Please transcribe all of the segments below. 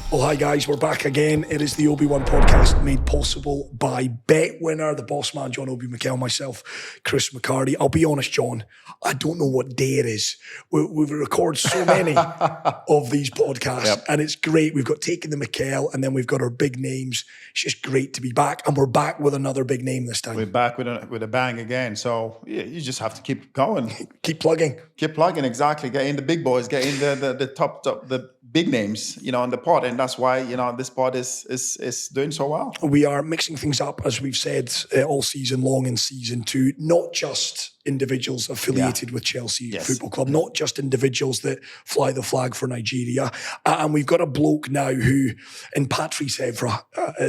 Well, hi guys, we're back again. It is the Obi-Wan podcast made possible by Bet Winner, the boss man, John Obi Mikel, myself, Chris McHardy. I'll be honest, John, I don't know what day it is. We've recorded so many of these podcasts, and it's great. We've got Taking the Mikel, and then we've got our big names. It's just great to be back, and we're back with another big name this time. We're back with a bang again. So yeah, you just have to keep going. Keep plugging. Keep plugging, exactly. Get in the big boys, get in the top, the big names, on the pod. And that's why, this pod is doing so well. We are mixing things up, as we've said, all season long in season 2, not just individuals affiliated with Chelsea Football Club, not just individuals that fly the flag for Nigeria. And we've got a bloke now in Patrice Evra,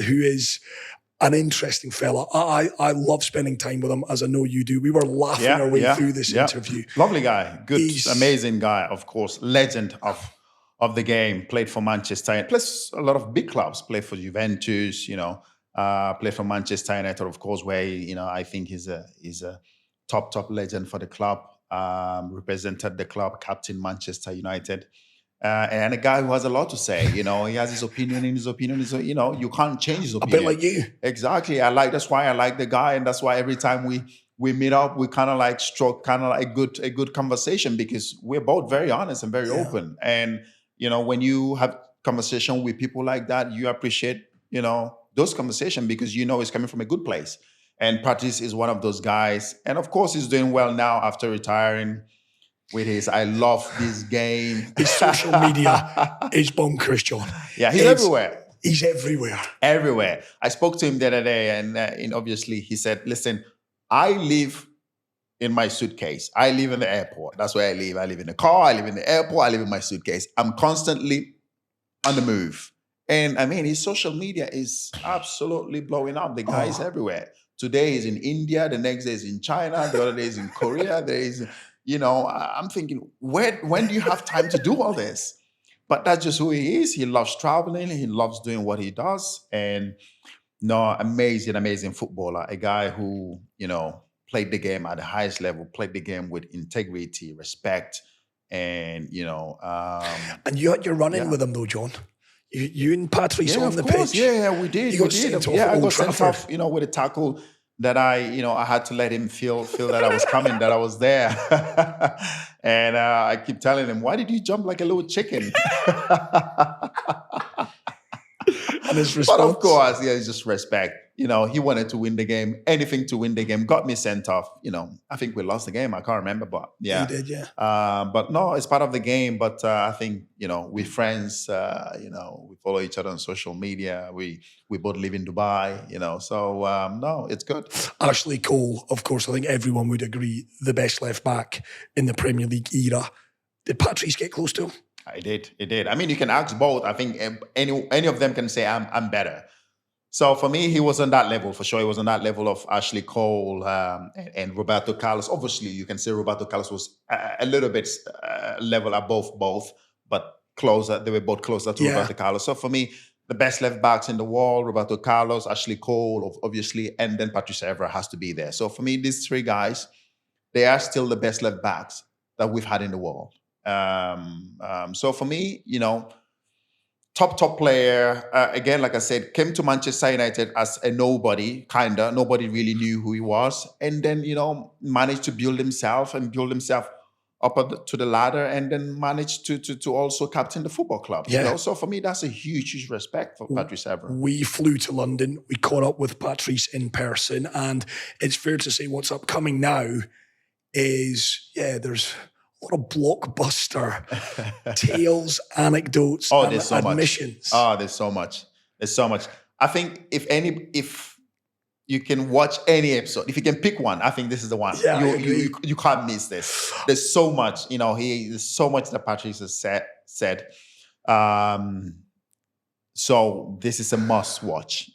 who is an interesting fella. I love spending time with him, as I know you do. We were laughing our way through this interview. Lovely guy. Good, amazing guy, of course. Legend of the game. Played for Manchester United. Plus a lot of big clubs. Played for Juventus, played for Manchester United, of course, where, I think he's a top legend for the club. Represented the club, captain Manchester United. And a guy who has a lot to say, he has his opinion, and his opinion is, you can't change his opinion. A bit like you. Exactly. That's why I like the guy. And that's why every time we meet up, we kind of like struck kind of like a good conversation, because we're both very honest and very open. And, when you have conversation with people like that, you appreciate, those conversations, because it's coming from a good place. And Patrice is one of those guys. And of course, he's doing well now after retiring. With his, I love this game. His social media is bonkers, John. Yeah, he's everywhere. He's everywhere. Everywhere. I spoke to him the other day, and obviously he said, listen, I live in my suitcase. I live in the airport. That's where I live. I live in the car. I live in the airport. I live in my suitcase. I'm constantly on the move. And I mean, his social media is absolutely blowing up. The guy is everywhere. Today he's in India. The next day is in China. The other day is in Korea. There is... I'm thinking, when do you have time to do all this? But that's just who he is. He loves traveling. He loves doing what he does. And amazing footballer. A guy who, played the game at the highest level, played the game with integrity, respect, and, And you had your run-in with him, though, John. You and Patrice on the pitch. Yeah, we did. You got sent off I got sent off, with a tackle that I had to let him feel that I was coming, that I was there. And I keep telling him, why did you jump like a little chicken? And his response? But of course, it's just respect. He wanted to win the game, anything to win the game, got me sent off. I think we lost the game. I can't remember, but yeah. You did, yeah. But no, it's part of the game. But I think, we're friends, we follow each other on social media. We both live in Dubai, so no, it's good. Ashley Cole, of course, I think everyone would agree, the best left back in the Premier League era. Did Patrice get close to him? It did. I mean, you can ask both. I think any of them can say I'm better. So for me, he was on that level for sure. He was on that level of Ashley Cole and Roberto Carlos. Obviously, you can say Roberto Carlos was a little bit level above both, but closer. They were both closer to Roberto Carlos. So for me, the best left backs in the world: Roberto Carlos, Ashley Cole, obviously, and then Patrice Evra has to be there. So for me, these three guys, they are still the best left backs that we've had in the world. So for me, top player, again, like I said, came to Manchester United as a nobody, nobody really knew who he was. And then, managed to build himself up to the ladder, and then managed to also captain the football club. Yeah. So for me, that's a huge respect for Patrice Evra. We flew to London. We caught up with Patrice in person, and it's fair to say what's upcoming now is, there's a lot of blockbuster tales, anecdotes, and there's so admissions. Much. There's so much. There's so much. I think if you can watch any episode, if you can pick one, I think this is the one. Yeah, you can't miss this. There's so much. There's so much that Patrice has said. So this is a must watch.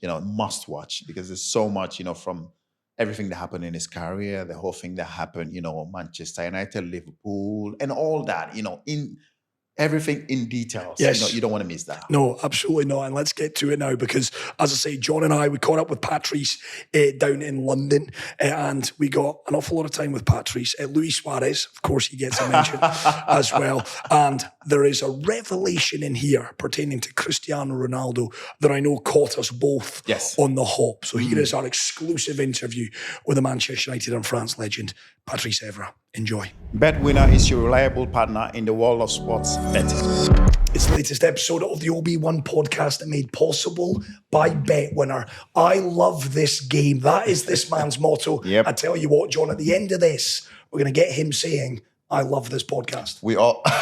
Because there's so much. From everything that happened in his career, the whole thing that happened, Manchester United, Liverpool, and all that, everything in details. Yes. You don't want to miss that. No, absolutely not. And let's get to it now because, as I say, John and I, we caught up with Patrice down in London and we got an awful lot of time with Patrice. Luis Suárez, of course, he gets a mention as well. And there is a revelation in here pertaining to Cristiano Ronaldo that I know caught us both on the hop. So here is our exclusive interview with the Manchester United and France legend, Patrice Evra. Enjoy. BetWinner is your reliable partner in the world of sports betting. It's the latest episode of the OB1 podcast made possible by BetWinner. I love this game. That is this man's motto. Yep. I tell you what, John, at the end of this, we're going to get him saying, I love this podcast. We all... That's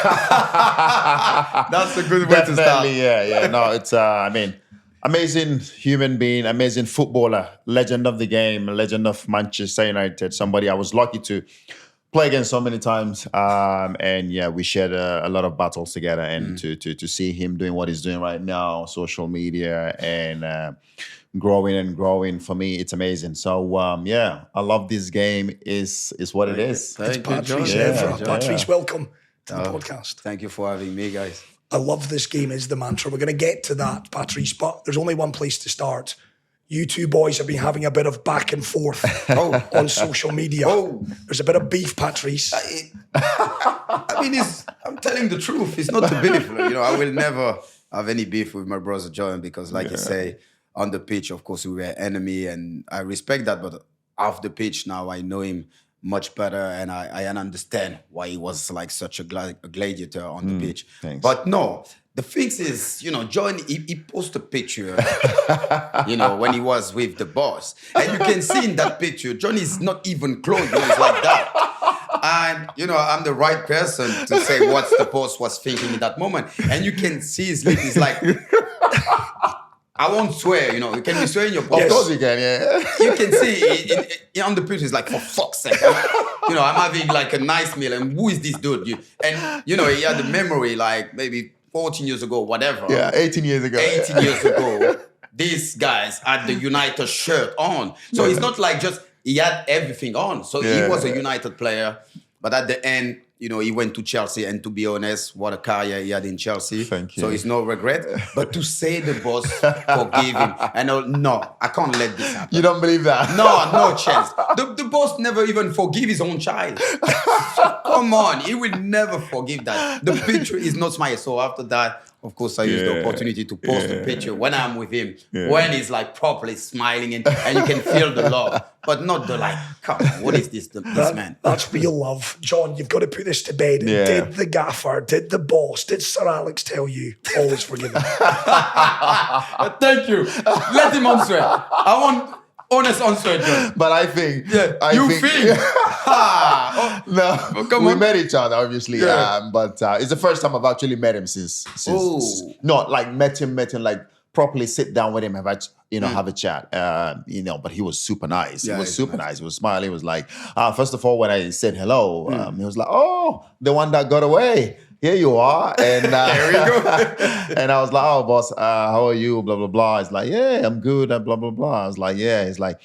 a good way to start. Yeah. No, it's, amazing human being, amazing footballer, legend of the game, legend of Manchester United, somebody I was lucky to play against so many times. And yeah, we shared a lot of battles together. And to see him doing what he's doing right now, social media and growing, for me, it's amazing. So yeah, I love this game is what it is. It's Patrice Evra. Patrice, welcome to the podcast. Thank you for having me, guys. I love this game is the mantra. We're going to get to that, Patrice, but there's only one place to start. You two boys have been having a bit of back and forth on social media. There's a bit of beef, Patrice. I mean, I'm telling the truth. It's not the beef. I will never have any beef with my brother John because, like you say, on the pitch, of course, we were enemy, and I respect that. But off the pitch now, I know him much better, and I understand why he was like such a gladiator on the pitch. Thanks. But no. The thing is, John, he posted a picture, when he was with the boss. And you can see in that picture, John is not even close. He's like that. And, I'm the right person to say what the boss was thinking in that moment. And you can see his lip is like, I won't swear, Can you swear in your podcast? Of course you can, yeah. You can see on the picture, it's like, for fuck's sake. I'm having like a nice meal. And who is this dude? He had the memory like maybe 14 years ago, whatever. Yeah, 18 years ago. 18 years ago, these guys had the United shirt on. So it's not like just he had everything on. So he was a United player. But at the end, he went to Chelsea. And to be honest, what a career he had in Chelsea. Thank you. So it's no regret. But to say the boss forgave him. And no, I can't let this happen. You don't believe that? No chance. The boss never even forgive his own child. So, come on, he will never forgive that. The picture is not smiling. So after that, of course, I use the opportunity to post the picture when I'm with him, when he's like properly smiling and you can feel the love, but not the like, come on, what is this man? That's real love. John, you've got to put this to bed. Yeah. Did the gaffer, did the boss, did Sir Alex tell you, all is forgiven? Thank you. Let him answer. I want honest answer, John. But I think... you think? No, we met each other, obviously. But it's the first time I've actually met him since not like met him, like properly sit down with him, have a chat. But he was super nice. He was super nice. He was smiling. He was like, first of all, when I said hello, he was like, oh, the one that got away. Here you are. And there we go. and I was like, oh, boss, how are you? Blah, blah, blah. He's like, yeah, I'm good. Blah, blah, blah. I was like, yeah. He's like,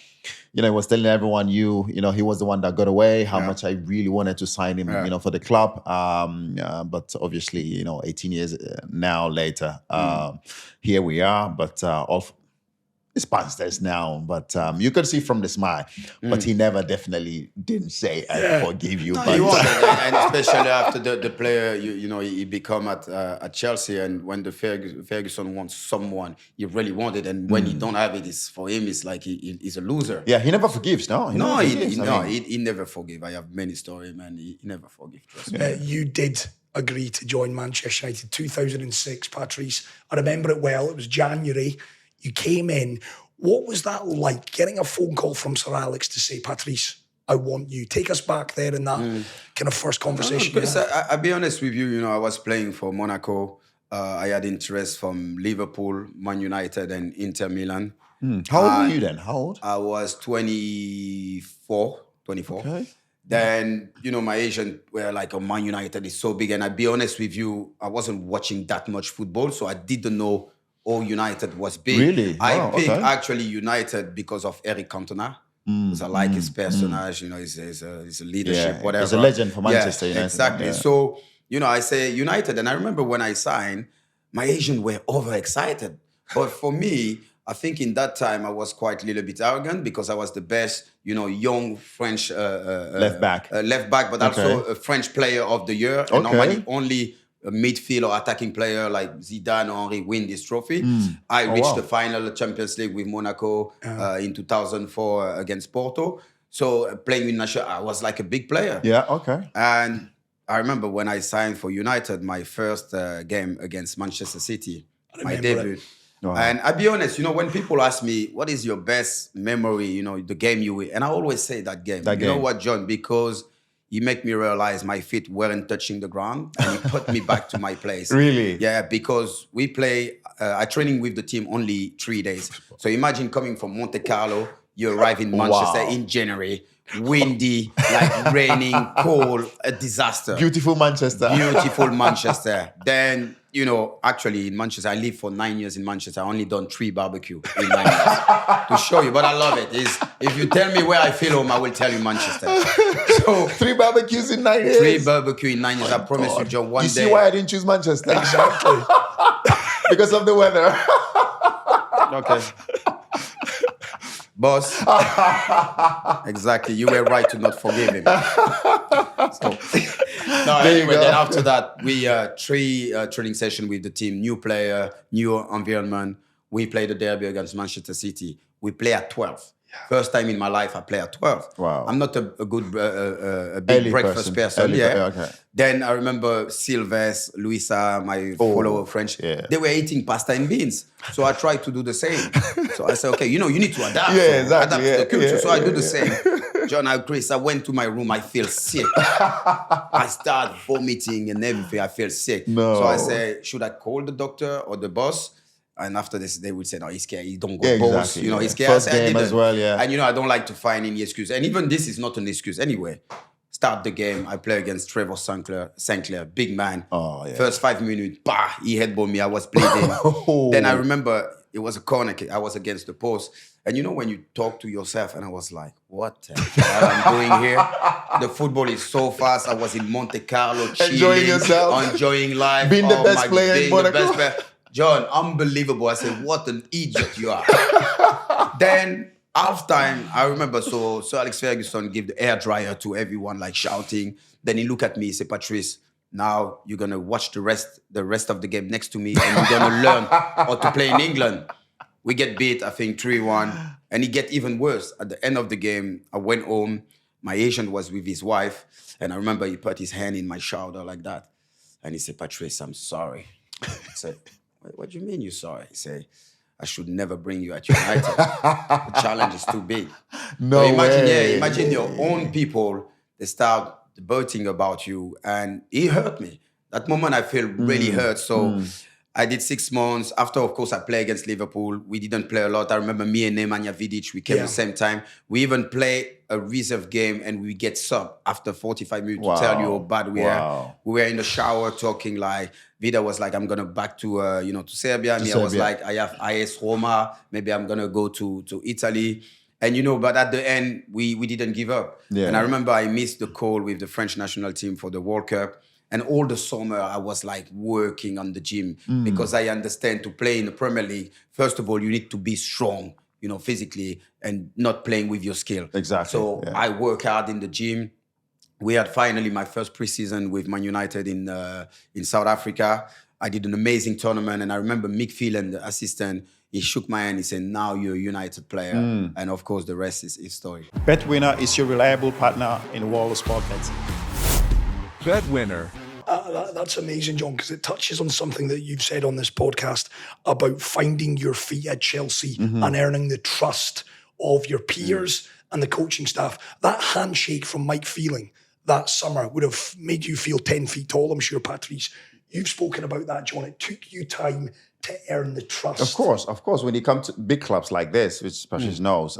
he was telling everyone he was the one that got away, how much I really wanted to sign him, for the club. But obviously, 18 years now later, here we are. But it's past this now. But you could see from the smile. But he never definitely didn't say, I forgive you. No, but he won't. And especially after the player, he become at Chelsea, and when the Ferguson wants someone, he really wanted, and when he don't have it, for him, it's like he's a loser. Yeah, he never forgives, no? He never forgive. I have many stories, man. He never forgive. Trust me. You did agree to join Manchester United 2006, Patrice. I remember it well. It was January. You came in. What was that like, getting a phone call from Sir Alex to say, Patrice, I want you? Take us back there in that kind of first conversation. I'll be honest with you, I was playing for Monaco. I had interest from Liverpool, Man United, and Inter Milan. How old were you then? How old? I was 24. Okay. Then, my agent were like, oh, Man United is so big. And I'll be honest with you, I wasn't watching that much football, so I didn't know United was big. Really? I picked actually United because of Eric Cantona. Because I like his personage, he's a leadership, whatever. He's a legend for Manchester United. Exactly. Yeah. So I say United, and I remember when I signed, my agent were overexcited. But for me, I think in that time I was quite a little bit arrogant because I was the best, young French left back, but also a French player of the year. And normally only a midfield or attacking player like Zidane or Henry win this trophy. I reached the final Champions League with Monaco in 2004 against Porto. So playing with National, I was like a big player. Yeah, okay. And I remember when I signed for United, my first game against Manchester City, my debut. Wow. And I'll be honest, when people ask me, what is your best memory, the game you win? And I always say that game. You know what, John? Because he made me realize my feet weren't touching the ground and he put me back to my place. Really? Yeah, because we play, I training with the team only 3 days. So imagine coming from Monte Carlo, you arrive in Manchester in January, windy, like raining, cold, a disaster. Beautiful Manchester. Beautiful Manchester. Then, actually in Manchester, I lived for 9 years in Manchester. I only done 3 barbecue in 9 years. To show you, but I love it. If you tell me where I feel home, I will tell you Manchester. So 3 barbecues in 9 years? 3 barbecue in 9 years. I promise you, John, one day. You see why I didn't choose Manchester? Exactly. Because of the weather. Okay. Boss. Exactly. You were right to not forgive him. Anyway, then after that, we 3 training sessions with the team. New player, new environment. We played the derby against Manchester City. We play at 12. First time in my life I play at 12. Wow. I'm not a good, big Early breakfast person. Okay. Then I remember Sylvester, Luisa, my follower French, they were eating pasta and beans. So I tried to do the same. So I said, okay, you need to adapt. Adapt to the culture. So I do the same. John, Chris, I went to my room, I feel sick. I start vomiting and everything, I feel sick. No. So I say, should I call the doctor or the boss? And after this, they would say, no, he's scared. He don't go boss. He's scared. First game as well, And, I don't like to find any excuse. And even this is not an excuse anyway. Start the game. I play against Trevor Sinclair, big man. Oh, yeah. First 5 minutes, he headbutted me. I was bleeding. Then I remember it was a corner kick. I was against the post. And when you talk to yourself, and I was like, what the hell I'm doing here? The football is so fast. I was in Monte Carlo, chilling, enjoying yourself, enjoying life. Being the best player in Monaco. John, unbelievable. I said, what an idiot you are. Then, halftime, I remember, so Sir Alex Ferguson gave the hairdryer to everyone, like shouting. Then he looked at me, he said, Patrice, now you're going to watch the rest of the game next to me and you're going to learn how to play in England. We get beat, I think, 3-1. And it get even worse. At the end of the game, I went home. My agent was with his wife. And I remember he put his hand in my shoulder like that. And he said, Patrice, I'm sorry. I said, what do you mean you're sorry? He said, I should never bring you at United. The challenge is too big. No way. Imagine your own people, they start boasting about you. And he hurt me. That moment I feel really hurt. So I did 6 months. After, of course, I play against Liverpool. We didn't play a lot. I remember me and Nemanja Vidic, we came at the same time. We even play a reserve game and we get sub after 45 minutes to tell you how bad we are. We were in the shower talking like, Vida was like, I'm going to back to, to Serbia. Me, I was like, I have AS Roma. Maybe I'm going to go to Italy. And, but at the end, we didn't give up. Yeah. And I remember I missed the call with the French national team for the World Cup. And all the summer, I was like working on the gym because I understand to play in the Premier League, first of all, you need to be strong, physically and not playing with your skill. Exactly. So I work hard in the gym. We had finally my first preseason with Man United in South Africa. I did an amazing tournament. And I remember Mikel, the assistant, he shook my hand. He said, now you're a United player. And of course, the rest is history. BetWinner is your reliable partner in the world of sport betting. BetWinner. That's amazing, John, because it touches on something that you've said on this podcast about finding your feet at Chelsea and earning the trust of your peers and the coaching staff. That handshake from Mike Phelan that summer would have made you feel 10 feet tall, I'm sure, Patrice. You've spoken about that, John. It took you time to earn the trust. Of course. When you come to big clubs like this, which Patrice knows,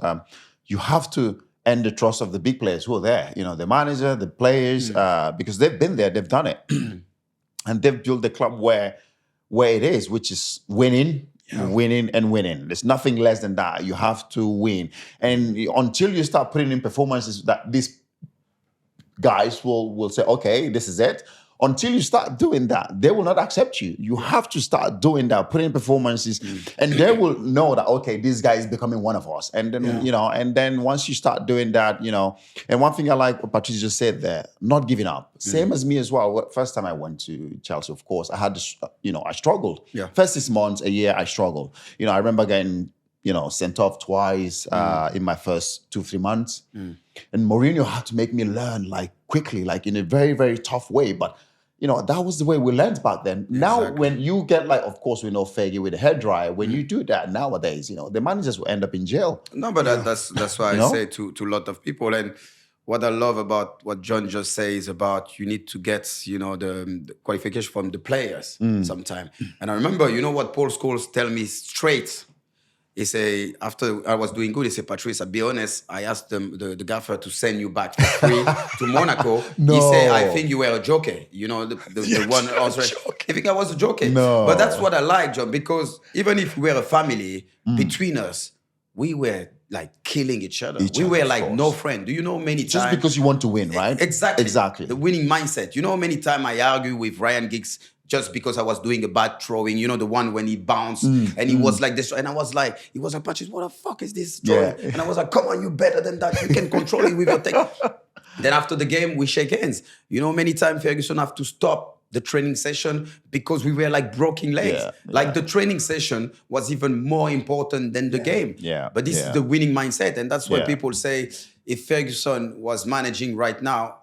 you have to earn the trust of the big players who are there. The manager, the players, because they've been there, they've done it. And they've built the club where it is, which is winning, winning and winning. There's nothing less than that. You have to win. And until you start putting in performances that these guys will say, okay, this is it. until you start doing that, they will not accept you. You have to start doing that, putting in performances, and they will know that, okay, this guy is becoming one of us. And then, and then once you start doing that, and one thing I like what Patrice just said there, not giving up. Same as me as well. First time I went to Chelsea, of course, I had to, I struggled. Yeah. First 6 months, a year, I struggled. I remember getting, sent off twice in my first 2-3 months. And Mourinho had to make me learn quickly, in a very, very tough way. But, that was the way we learned back then. Exactly. Now, when you get of course, we know Fergie with the hairdryer. When you do that nowadays, the managers will end up in jail. No, but that's why I say to a lot of people. And what I love about what John just says about you need to get, the qualification from the players sometime. And I remember, what Paul Scholes tell me straight. He say, after I was doing good, he said, Patrice, I'll be honest, I asked the gaffer to send you back for free to Monaco. No. He said, I think you were a joker. The one also. I think I was a joker. No. But that's what I like, John, because even if we were a family, between us, we were killing each other. We were no friend. Do you know many times? Just because you want to win, right? Exactly. The winning mindset. You know how many times I argue with Ryan Giggs just because I was doing a bad throwing, the one when he bounced and he was like this. And I was like, he was like, Patrice, what the fuck is this throwing? Yeah. And I was like, come on, you better than that. You can control it with your technique. Then after the game, we shake hands. Many times Ferguson have to stop the training session because we were broken legs. Yeah. The training session was even more important than the game. Yeah. But this is the winning mindset. And that's why people say, if Ferguson was managing right now,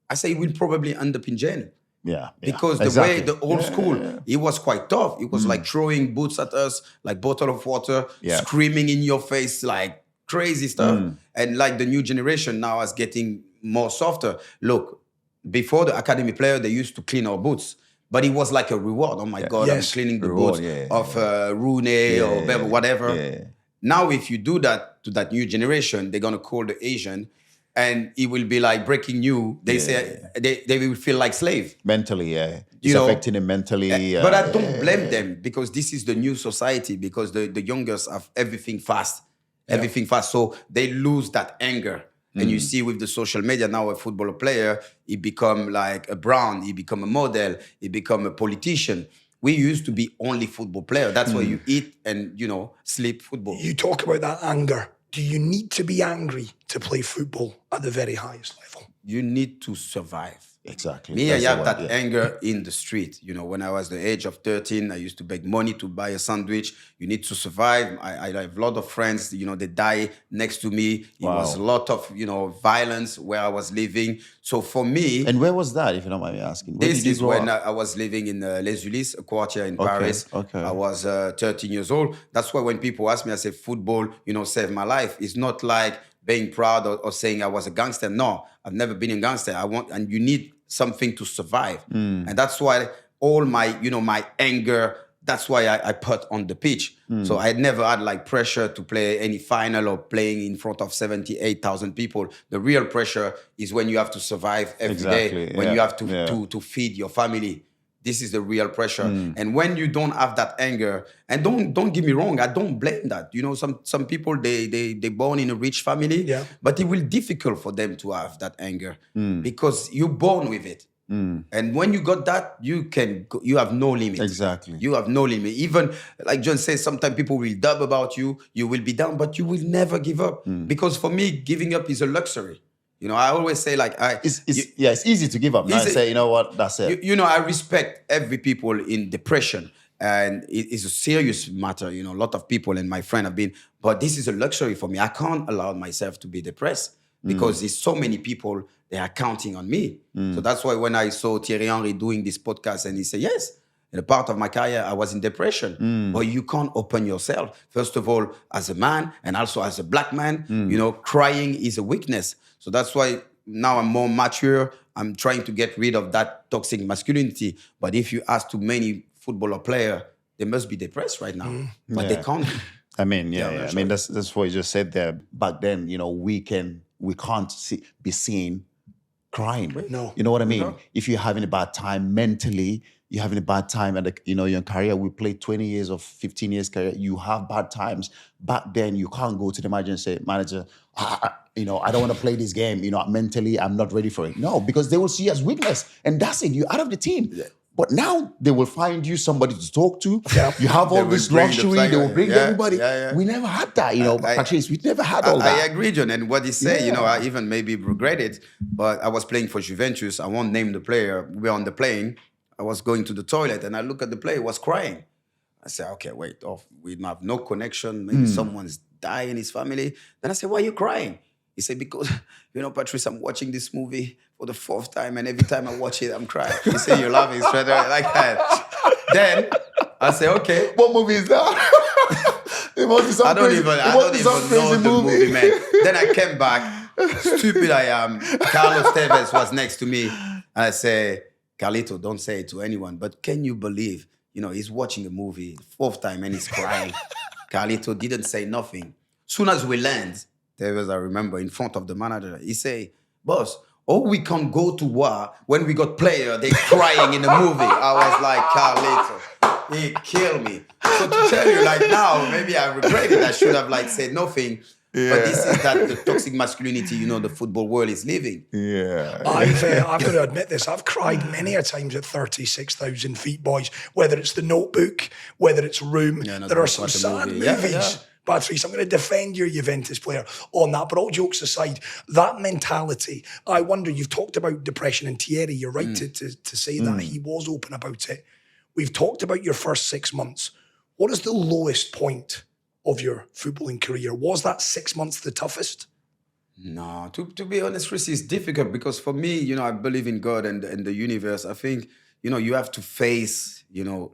I say he will probably end up in jail. Yeah, because the way the old school, it was quite tough. It was throwing boots at us, bottle of water, screaming in your face, crazy stuff. And the new generation now is getting more softer. Look, before the academy player, they used to clean our boots. But it was like a reward. Oh my God, I'm cleaning the boots of Rooney or whatever. Yeah. Now, if you do that to that new generation, they're going to call the Asian and it will be breaking new. They say they will feel like slave. Mentally, It's affecting them mentally. But I don't blame them because this is the new society because the youngest have everything fast. Everything fast. So they lose that anger. And you see with the social media now, a footballer player, he become a Brown, he become a model, he become a politician. We used to be only football player. That's why you eat and, sleep football. You talk about that anger. Do you need to be angry to play football at the very highest level? You need to survive. Exactly. Me, I have that anger in the street. When I was the age of 13, I used to beg money to buy a sandwich. You need to survive. I have a lot of friends, they die next to me. It was a lot of, violence where I was living. So for me... And where was that, if you don't mind me asking? This is when I was living in Les Ulis, a quarter in Paris. Okay. I was 13 years old. That's why when people ask me, I say, football, saved my life. It's not like being proud or saying I was a gangster. No, I've never been a gangster. And you need something to survive. And that's why all my, my anger, that's why I put on the pitch. So I had never had pressure to play any final or playing in front of 78,000 people. The real pressure is when you have to survive every day, when you have to feed your family. This is the real pressure. And when you don't have that anger, and don't get me wrong, I don't blame that. Some people, they born in a rich family, but it will be difficult for them to have that anger because you're born with it. And when you got that, you have no limit. Exactly. You have no limit. Even like John says, sometimes people will dub about you, you will be down, but you will never give up. Because for me, giving up is a luxury. I always say it's easy to give up. I say, you know what, that's it. I respect every people in depression. And it's a serious matter. A lot of people and my friend have been, but this is a luxury for me. I can't allow myself to be depressed because there's so many people, they are counting on me. So that's why when I saw Thierry Henry doing this podcast and he said, yes, in a part of my career, I was in depression. But you can't open yourself. First of all, as a man and also as a black man, crying is a weakness. So that's why now I'm more mature. I'm trying to get rid of that toxic masculinity. But if you ask too many footballer players, they must be depressed right now. But they can't be. I mean, I mean, that's what you just said there. Back then, we can't be seen crying. No. You know what I mean? No. If you're having a bad time mentally, you're having a bad time and your career, we played 20 years or 15 years career, you have bad times. Back then, you can't go to the manager and say, manager, I don't want to play this game. Mentally, I'm not ready for it. No, because they will see you as weakness. And that's it. You're out of the team. Yeah. But now they will find you somebody to talk to. Yeah. You have all this luxury. They will bring everybody. Yeah. We never had that, Patrice. We never had all that. I agree, John. And what he said, I even maybe regret it. But I was playing for Juventus. I won't name the player. We were on the plane. I was going to the toilet and I look at the player, was crying. I said, okay, wait, we have no connection. Maybe someone's dying in his family. Then I said, why are you crying? He said, because, Patrice, I'm watching this movie for the 4th time, and every time I watch it, I'm crying. He said, you're laughing straight away like that. Then I said, okay. What movie is that? I don't even know the movie, man. Then I came back. Stupid I am. Carlos Tevez was next to me. And I said, Carlito, don't say it to anyone, but can you believe, he's watching a movie 4th time and he's crying. Carlito didn't say nothing. Soon as we land, Tevez, I remember, in front of the manager, he say, boss, we can't go to war when we got player, they crying in the movie. I was like, Carlito, he killed me. So to tell you, now, maybe I regret it. I should have said nothing. Yeah. But this is that the toxic masculinity, the football world is living. Yeah. I've got to admit this. I've cried many a times at 36,000 feet, boys. Whether it's The Notebook, whether it's Room. There are some sad movies. Yeah. Patrice, I'm going to defend your Juventus player on that. But all jokes aside, that mentality, I wonder, you've talked about depression, and Thierry, you're right to say that. He was open about it. We've talked about your first 6 months. What is the lowest point of your footballing career? Was that 6 months the toughest? No, to be honest, Chris, it's difficult because for me, I believe in God and the universe. I think, you have to face,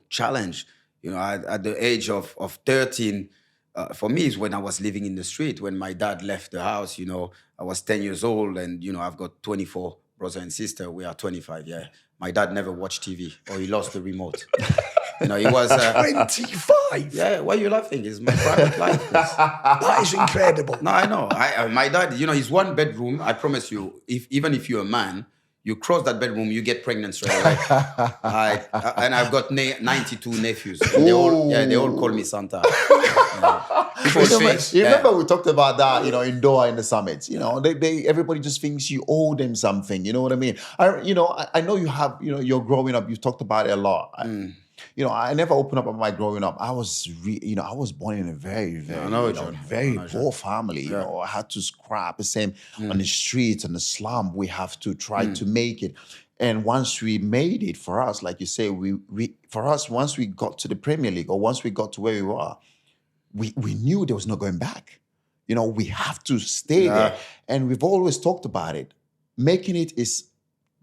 challenge. At the age of 13, for me, is when I was living in the street. When my dad left the house, I was 10 years old and, I've got 24 brothers and sisters. We are 25, yeah. My dad never watched TV or he lost the remote. He was 25. Yeah, why are you laughing? It's my private life. That is incredible. No, I know. My dad, his 1 bedroom. I promise you, even if you're a man, you cross that bedroom, you get pregnant straight away. And I've got 92 nephews. And they all call me Santa. Remember we talked about that, in Doha in the summits. Everybody just thinks you owe them something. You know what I mean? I know you have. You're growing up. You've talked about it a lot. I never opened up about my growing up. I was born in a very, very poor family. I had to scrap the same on the streets and the slum. We have to try to make it. And once we made it, for us, like you say, once we got to the Premier League or once we got to where we were, we knew there was no going back. We have to stay there. And we've always talked about it. Making it is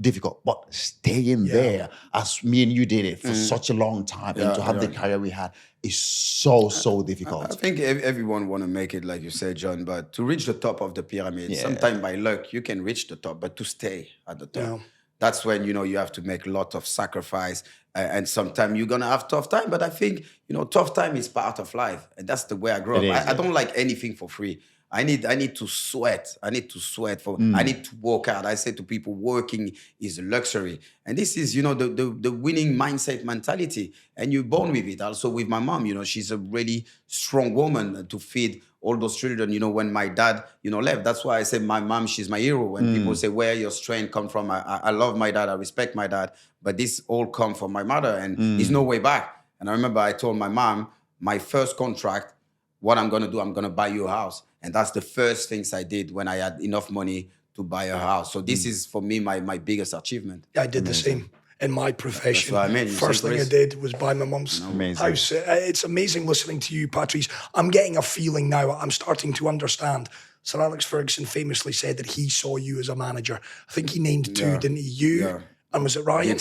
difficult, but staying there, as me and you did it for such a long time, and to have the career we had is so difficult. I think everyone want to make it, like you said, John, but to reach the top of the pyramid, sometimes by luck, you can reach the top, but to stay at the top, that's when, you have to make a lot of sacrifice, and sometimes you're going to have tough time, but I think, tough time is part of life, and that's the way I grew up. I don't like anything for free. I need to sweat. I need to sweat I need to work out. I say to people, working is a luxury. And this is, the winning mindset mentality. And you're born with it. Also with my mom, she's a really strong woman to feed all those children, when my dad, left. That's why I say my mom, she's my hero. When people say, where your strength come from? I love my dad. I respect my dad. But this all come from my mother, and there's no way back. And I remember I told my mom, my first contract, what I'm going to do, I'm going to buy you a house. And that's the first things I did when I had enough money to buy a house. So this is, for me, my biggest achievement. I did the same in my profession. That's what I mean. First thing I did was buy my mum's house. It's amazing listening to you, Patrice. I'm getting a feeling now. I'm starting to understand. Sir Alex Ferguson famously said that he saw you as a manager. I think he named 2, didn't he? You and was it Ryan?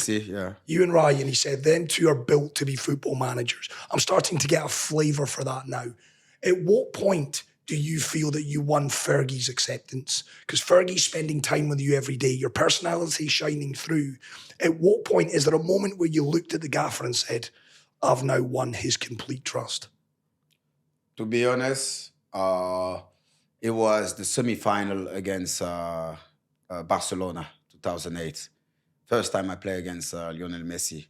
You and Ryan. He said, them 2 are built to be football managers. I'm starting to get a flavour for that now. At what point do you feel that you won Fergie's acceptance? Because Fergie's spending time with you every day, your personality shining through. At what point is there a moment where you looked at the gaffer and said, I've now won his complete trust? To be honest, it was the semi-final against Barcelona, 2008. First time I played against Lionel Messi.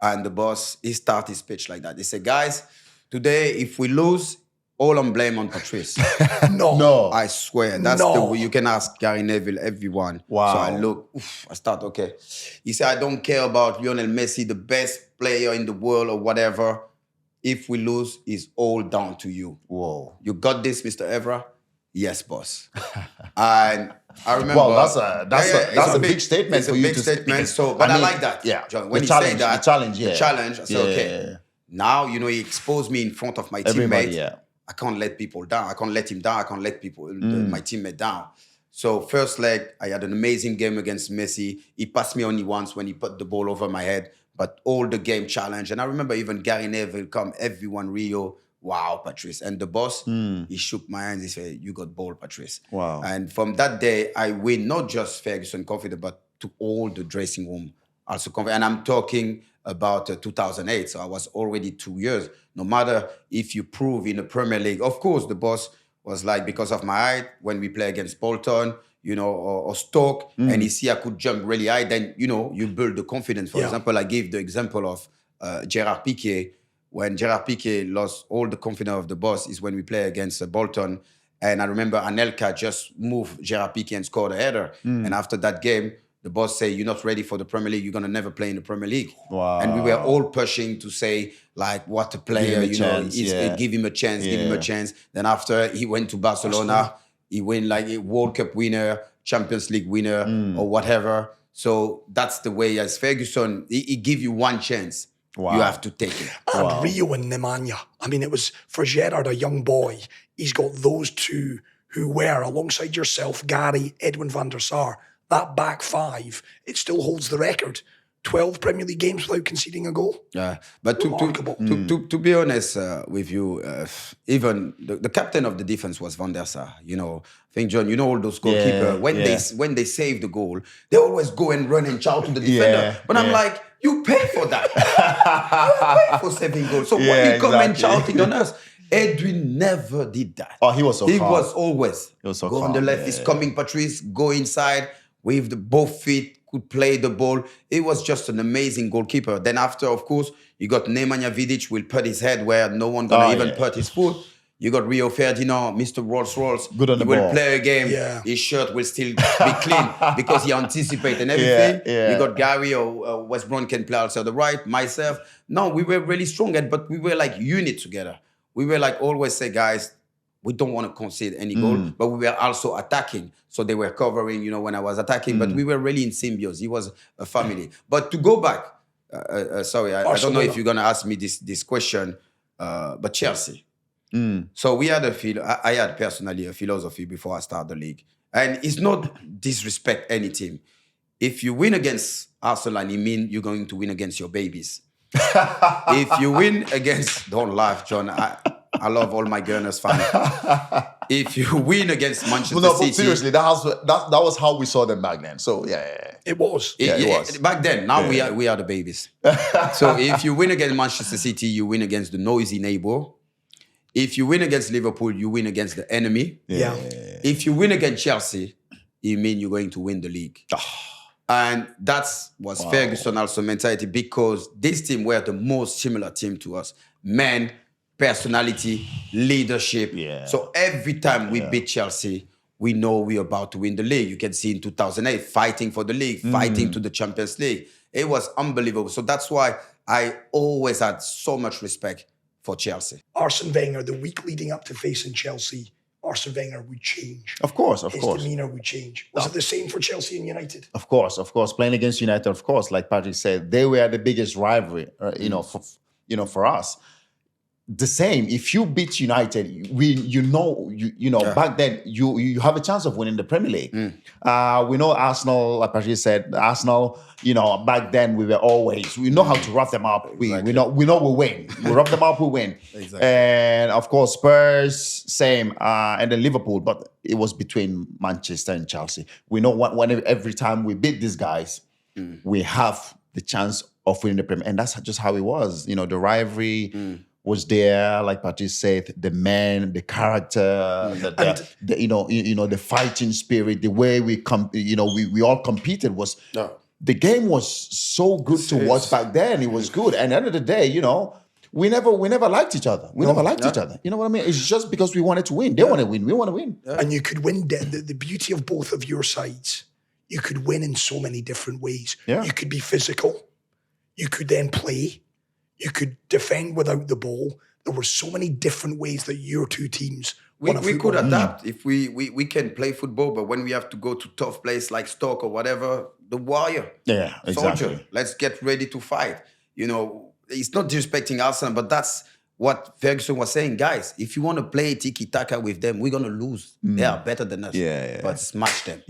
And the boss, he started his pitch like that. He said, guys, today, if we lose, all on blame on Patrice. No. I swear. That's the way. You can ask Gary Neville, everyone. Wow. So I look, I start, okay. He said, I don't care about Lionel Messi, the best player in the world or whatever. If we lose, it's all down to you. Whoa. You got this, Mr. Evra? Yes, boss. And I remember. Well, that's a big statement for you to It's a big statement. speak. But I like that. Yeah. John, when the he challenge, said that, the challenge, I said, okay. Now, he exposed me in front of my Everybody, teammates. yeah. I can't let people down. I can't let him down. I can't let my teammate down. So first leg, I had an amazing game against Messi. He passed me only once when he put the ball over my head, but all the game challenge. And I remember even Gary Neville come, everyone, Rio, wow, Patrice. And the boss, he shook my hands. He said, you got ball, Patrice. Wow. And from that day, I win not just Ferguson confidence, but to all the dressing room also confident. And I'm talking about 2008. So I was already 2 years. No matter if you prove in the Premier League, of course, the boss was like, because of my height, when we play against Bolton, or Stoke, and he see I could jump really high, then, you build the confidence. For example, I gave the example of Gerard Piqué. When Gerard Piqué lost all the confidence of the boss is when we play against Bolton. And I remember Anelka just moved Gerard Piqué and scored a header. And after that game, the boss say, you're not ready for the Premier League. You're going to never play in the Premier League. Wow. And we were all pushing to say, like, what a player, give him a chance, give him a chance. Then after he went to Barcelona, he win like a World Cup winner, Champions League winner, or whatever. So that's the way as Ferguson, he give you one chance. Wow. You have to take it. And Rio and Nemanja. I mean, it was, for Gerrard, a young boy, he's got those two who were, alongside yourself, Gary, Edwin van der Sar, that back five, it still holds the record. 12 Premier League games without conceding a goal. Yeah, but to be honest with you, even the captain of the defense was Van der Sar. I think, John, all those goalkeepers, when they save the goal, they always go and run and shout to the defender. But I'm like, you pay for that. You pay for saving goals. So why you come and shouting on us? Edwin never did that. Oh, he was so calm. He was always so go calm, on the left. He's coming, Patrice. Go inside with the both feet. Could play the ball. It was just an amazing goalkeeper. Then after, of course, you got Nemanja Vidic will put his head where no one gonna even put his foot. You got Rio Ferdinand, Mr. Rolls-Royce. Good on the ball. He will ball. play a game. Yeah. His shirt will still be clean because he anticipates and everything. Yeah. You got Gary or West Brom can play outside the right. Myself. No, we were really strong, but we were like unit together. We were like always say, guys, we don't want to concede any goal, but we were also attacking. So they were covering, when I was attacking, but we were really in symbiosis. He was a family. But to go back, sorry, I don't know if you're going to ask me this question, but Chelsea. So we had I had personally a philosophy before I started the league. And it's not disrespect any team. If you win against Arsenal, it means you're going to win against your babies. If you win against, don't laugh, John. I love all my Gunners fans. If you win against Manchester City, but seriously, that was how we saw them back then. So yeah. It was. It was. Back then. Now we are the babies. So if you win against Manchester City, you win against the noisy neighbor. If you win against Liverpool, you win against the enemy. Yeah. If you win against Chelsea, it means you're going to win the league. And that was Ferguson also mentality, because this team were the most similar team to us. Men, personality, leadership. Yeah. So every time we beat Chelsea, we know we're about to win the league. You can see in 2008, fighting for the league, fighting to the Champions League. It was unbelievable. So that's why I always had so much respect for Chelsea. Arsene Wenger, the week leading up to facing Chelsea, Arsene Wenger would change. Of course. His demeanour would change. Was it the same for Chelsea and United? Of course. Playing against United, of course, like Patrick said, they were the biggest rivalry, for us. The same. If you beat United, back then you have a chance of winning the Premier League. We know Arsenal, like Patrice said, Arsenal. Back then we know how to rough them up. We know we win. We rough them up, we win. Exactly. And of course Spurs, same. And then Liverpool, but it was between Manchester and Chelsea. We know every time we beat these guys, we have the chance of winning the Premier. And that's just how it was. The rivalry. Was there, like Patrice said, the man, the character, the fighting spirit, the way we all competed was the game was so good to watch back then. It was good. And at the end of the day, you know, we never liked each other. We never liked each other. You know what I mean? It's just because we wanted to win. They want to win. We want to win. And you could win. The beauty of both of your sides, you could win in so many different ways. Yeah. You could be physical. You could then play. You could defend without the ball. There were so many different ways that your two teams We could adapt if we can play football, but when we have to go to tough place like Stoke or whatever, the warrior, Exactly. soldier, let's get ready to fight. You know, it's not disrespecting Arsenal, but that's what Ferguson was saying. Guys, if you want to play tiki-taka with them, we're going to lose. They are better than us. But smash them.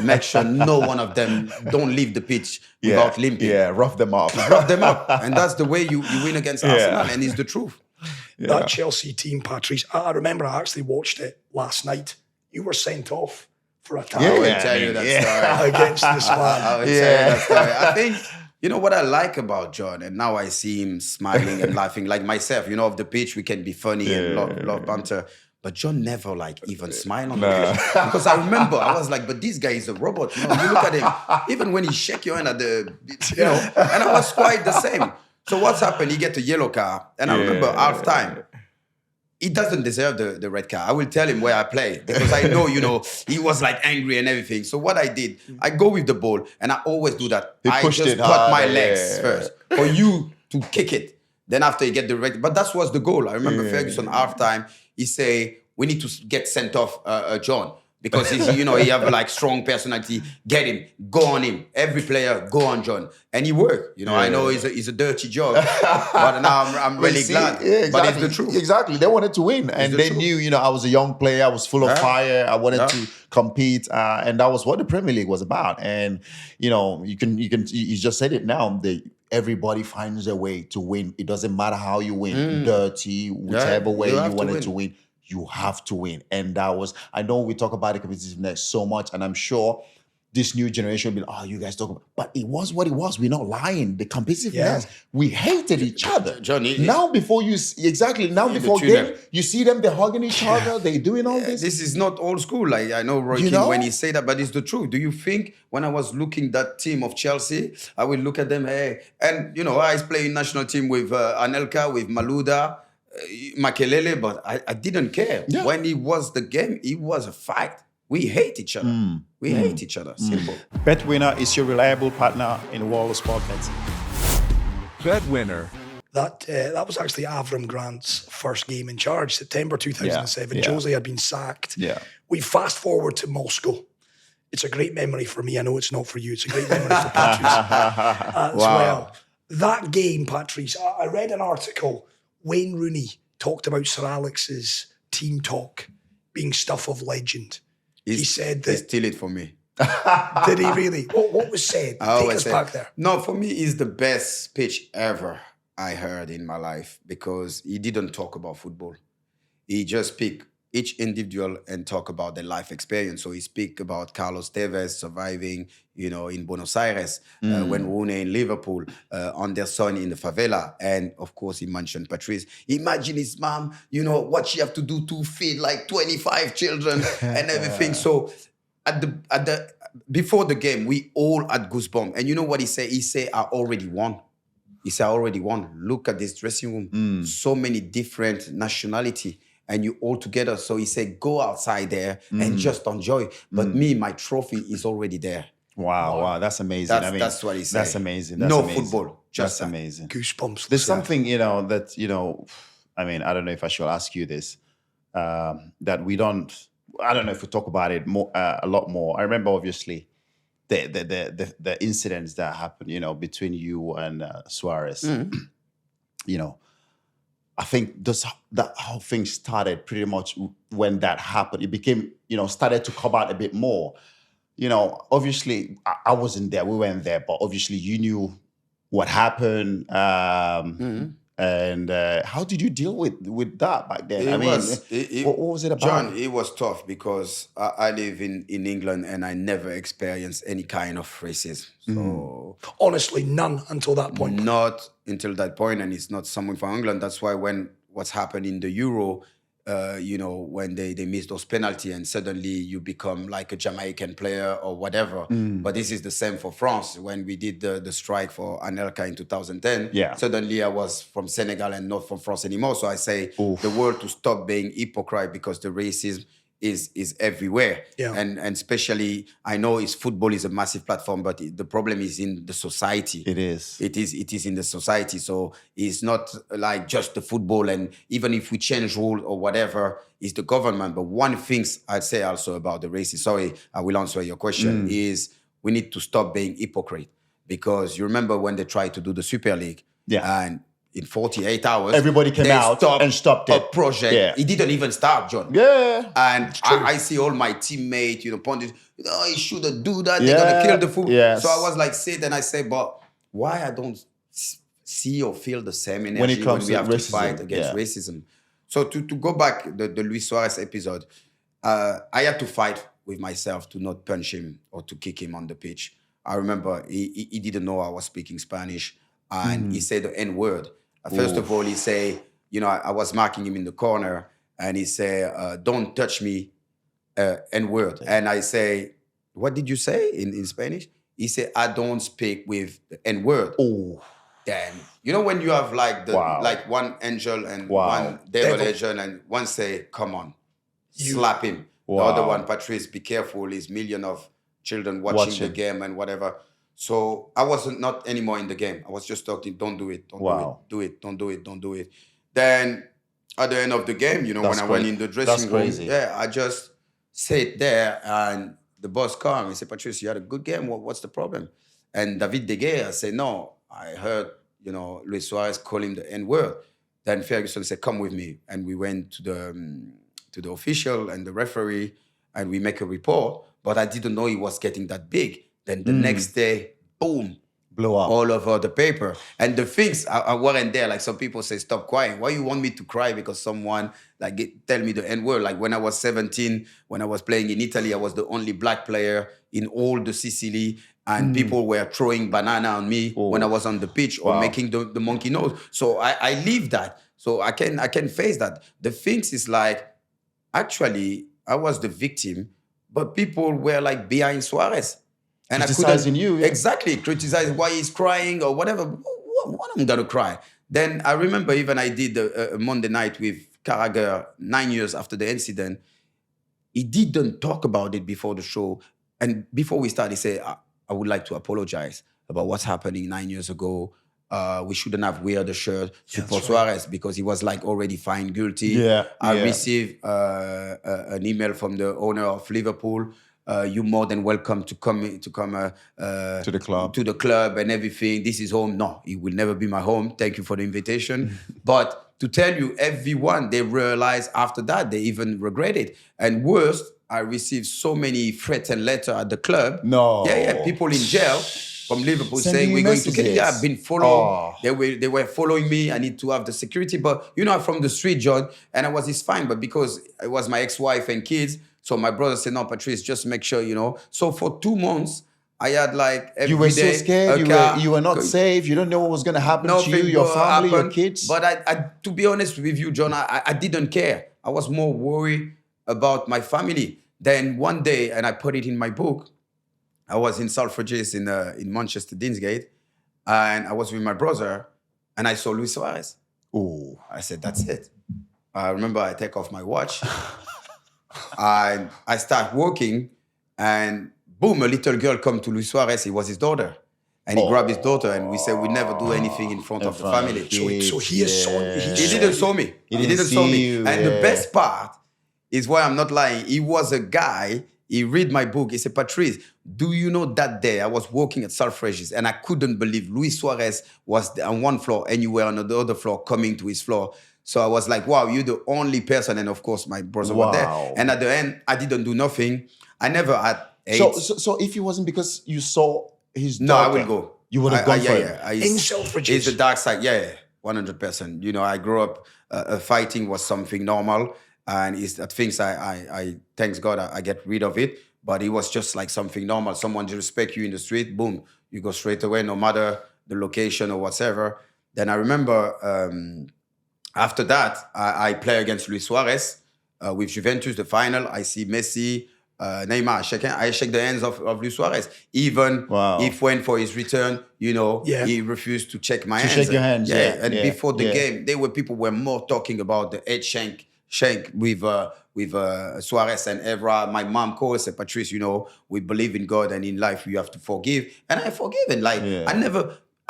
Make sure no one of them don't leave the pitch without limping. Rough them up. Rough them up. And that's the way you win against Arsenal, and it's the truth. That Chelsea team, Patrice, I remember I actually watched it last night. You were sent off for a tackle I will tell you that story. against this man. I will tell you that story. I think, you know what I like about John, and now I see him smiling and laughing like myself. You know, off the pitch, we can be funny and love banter. But John never like even smile on the pitch. Because I remember, I was like, but this guy is a robot. You know, you look at him, even when he shake your hand at the, you know, and I was quite the same. So what's happened? He get a yellow card. And I remember half time, he doesn't deserve the red card. I will tell him where I play because I know, you know, he was like angry and everything. So what I did, I go with the ball and I always do that. I just cut my legs first for you to kick it. Then after you get the red, but that was the goal. I remember Ferguson half time, he say, we need to get sent off John. Because he's, you know, he have like strong personality. Get him, go on him. Every player, go on John, and he worked. You know, I know he's a dirty job, but now I'm really glad. Yeah, exactly. But it's the truth. Exactly, they wanted to win, and they knew, you know, I was a young player. I was full of fire. I wanted to compete, and that was what the Premier League was about. And you know, you just said it now. Everybody finds a way to win. It doesn't matter how you win, dirty, whichever way you wanted to win. You have to win. And that was, I know we talk about the competitiveness so much, and I'm sure this new generation will be like, oh, you guys talk about, but it was what it was. We're not lying. The competitiveness, we hated each other. Johnny, now before you, before game, you see them, they're hugging each other, they're doing all this. This is not old school. Like I know Roy Keane when he say that, but it's the truth. Do you think when I was looking that team of Chelsea, I will look at them, hey, and you know, I was playing national team with Anelka, with Malouda, Mikel, but I didn't care. When it was the game, it was a fight. We hate each other. We hate each other. Simple. BetWinner is your reliable partner in the world of sport betting. BetWinner. That was actually Avram Grant's first game in charge, September 2007. Jose had been sacked. We fast forward to Moscow. It's a great memory for me. I know it's not for you. It's a great memory for Patrice as well. That game, Patrice, I read an article. Wayne Rooney talked about Sir Alex's team talk being stuff of legend. He said that... They steal it for me. Did he really? What was said? Take us back there. No, for me, it's the best speech ever I heard in my life because he didn't talk about football. He just picked each individual and talk about their life experience. So he speak about Carlos Tevez surviving, you know, in Buenos Aires, when Rooney in Liverpool, Anderson in the favela. And of course, he mentioned Patrice. Imagine his mom, you know, what she have to do to feed like 25 children and everything. So before the game, we all had goosebumps. And you know what he said? He said, I already won. He said, I already won. Look at this dressing room. So many different nationality. And you all together. So he said, go outside there and just enjoy. But me, my trophy is already there. Wow, that's amazing. That's what he said. That's amazing. Football. Just that's amazing. Goosebumps. There's something, you know, that, you know, I mean, I don't know if I should ask you this, that we don't, I don't know if we talk about it more, a lot more. I remember, obviously, the incidents that happened, you know, between you and Suarez. You know, I think that whole thing started pretty much when that happened. It became, you know, started to come out a bit more. You know, obviously, I wasn't there. We weren't there. But obviously, you knew what happened. And how did you deal with that back then? What was it about? John, it was tough because I live in England and I never experienced any kind of racism. So honestly, none until that point. Not until that point, and it's not someone from England. That's why when what's happened in the Euro, when they miss those penalties and suddenly you become like a Jamaican player or whatever. But this is the same for France. When we did the strike for Anelka in 2010, suddenly I was from Senegal and not from France anymore. So I say the world to stop being hypocrite, because the racism is everywhere. And especially, I know football is a massive platform, but the problem is in the society. It is in the society. So it's not like just the football, and even if we change rule or whatever, it's the government. But one thing I'd say also about the racism, sorry, I will answer your question, is we need to stop being hypocrite. Because you remember when they tried to do the Super League, and in 48 hours, everybody came out and stopped it. A project. It didn't even start, John. And I see all my teammates, pointing, you shouldn't do that. They're gonna kill the football. So I was like, and I say, but why I don't see or feel the same energy when we have to fight against racism? So to go back the Luis Suárez episode, I had to fight with myself to not punch him or to kick him on the pitch. I remember he didn't know I was speaking Spanish, and he said the N word. First of all, he say, I was marking him in the corner, and he say, don't touch me, N-word. And I say, what did you say in Spanish? He said, I don't speak with the N-word. Oh, damn. When you have like one angel and one devil angel, and one say, come on, slap him. The other one, Patrice, be careful, there's millions of children watching the game and whatever. So I wasn't not anymore in the game. I was just talking, don't do it, don't do it. Then at the end of the game, when I went in the dressing room, I just sat there, and the boss came. He said, Patrice, you had a good game. What's the problem? And David De Gea said, no, I heard, Luis Suárez call him the N-word. Then Ferguson said, come with me. And we went to the official and the referee, and we make a report. But I didn't know he was getting that big. Then the next day, boom, blew up all over the paper. And the things I weren't there. Like some people say, stop crying. Why you want me to cry because someone tell me the N-word? Like when I was 17, when I was playing in Italy, I was the only black player in all the Sicily, and people were throwing banana on me when I was on the pitch or making the monkey nose. So I live that. So I can face that. The things is like, actually, I was the victim, but people were like behind Suarez. And criticizing you. Exactly, criticizing why he's crying or whatever. What am I going to cry? Then I remember even I did a Monday night with Carragher 9 years after the incident. He didn't talk about it before the show. And before we started, he said, I would like to apologize about what's happening 9 years ago. We shouldn't have wear the shirt support Suarez, because he was like already found guilty. I received an email from the owner of Liverpool. You're more than welcome to come to the club and everything. This is home. No, it will never be my home. Thank you for the invitation. But to tell you, everyone, they realized after that, they even regret it. And worse, I received so many threats and letters at the club. No. People in jail from Liverpool saying we're going to get. I've been followed. They were following me. I need to have the security. But I'm from the street, John, and it's fine. But because it was my ex-wife and kids, so my brother said, no, Patrice, just make sure, So for 2 months, I had like every day. You were so scared. You were not safe. You don't know what was going to happen to you, your family, your kids. But I, to be honest with you, John, I didn't care. I was more worried about my family. Then one day, and I put it in my book, I was in Selfridges in Manchester, Deansgate, and I was with my brother, and I saw Luis Suárez. Oh, I said, that's it. I remember I take off my watch. And I start walking, and boom, a little girl come to Luis Suárez. It was his daughter. And he grabbed his daughter, and we said, we never do anything in front of the family. So he didn't saw me. He didn't saw me. And the best part is why I'm not lying. He was a guy, he read my book. He said, Patrice, do you know that day I was walking at Selfridges, and I couldn't believe Luis Suárez was on one floor and you were on the other floor coming to his floor. So I was like, wow, you're the only person. And of course, my brother was there. And at the end, I didn't do nothing. I never had AIDS. So if it wasn't because you saw his daughter, no, I will go. You would have gone for it. In Selfridges. It's the dark side. 100%. I grew up, fighting was something normal. And it's that things I thanks God I get rid of it. But it was just like something normal. Someone disrespect you in the street, boom, you go straight away, no matter the location or whatever. Then I remember After that, I play against Luis Suárez with Juventus, the final. I see Messi, Neymar. I shake the hands of Luis Suárez. Even if when for his return, he refused to check my hands. Shake your hands. Yeah. And before the game, people were more talking about the head shank with Suarez and Evra. My mom calls said, Patrice, we believe in God and in life you have to forgive. And I forgive. And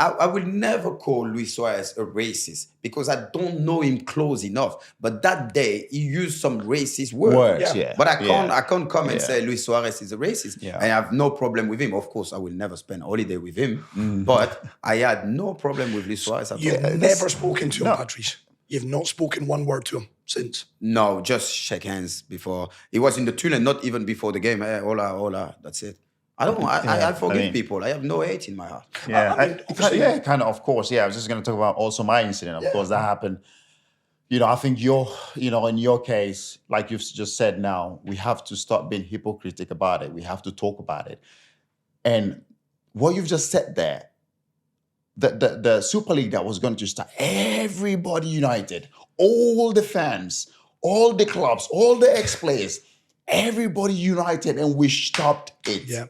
I will never call Luis Suarez a racist because I don't know him close enough. But that day he used some racist words. But I can't come and say Luis Suarez is a racist. And I have no problem with him. Of course, I will never spend a holiday with him. But I had no problem with Luis Suarez at all. You've never spoken to him, Patrice. You've not spoken one word to him since? No, just shake hands before. He was in the tunnel, not even before the game. Hey, hola, that's it. I forgive people. I have no hate in my heart. Kind of. Of course. I was just going to talk about also my incident. Of course, that happened. I think in your case, like you've just said now, we have to stop being hypocritical about it. We have to talk about it. And what you've just said there, the Super League that was going to start, everybody united, all the fans, all the clubs, all the ex-players, everybody united, and we stopped it. Yeah.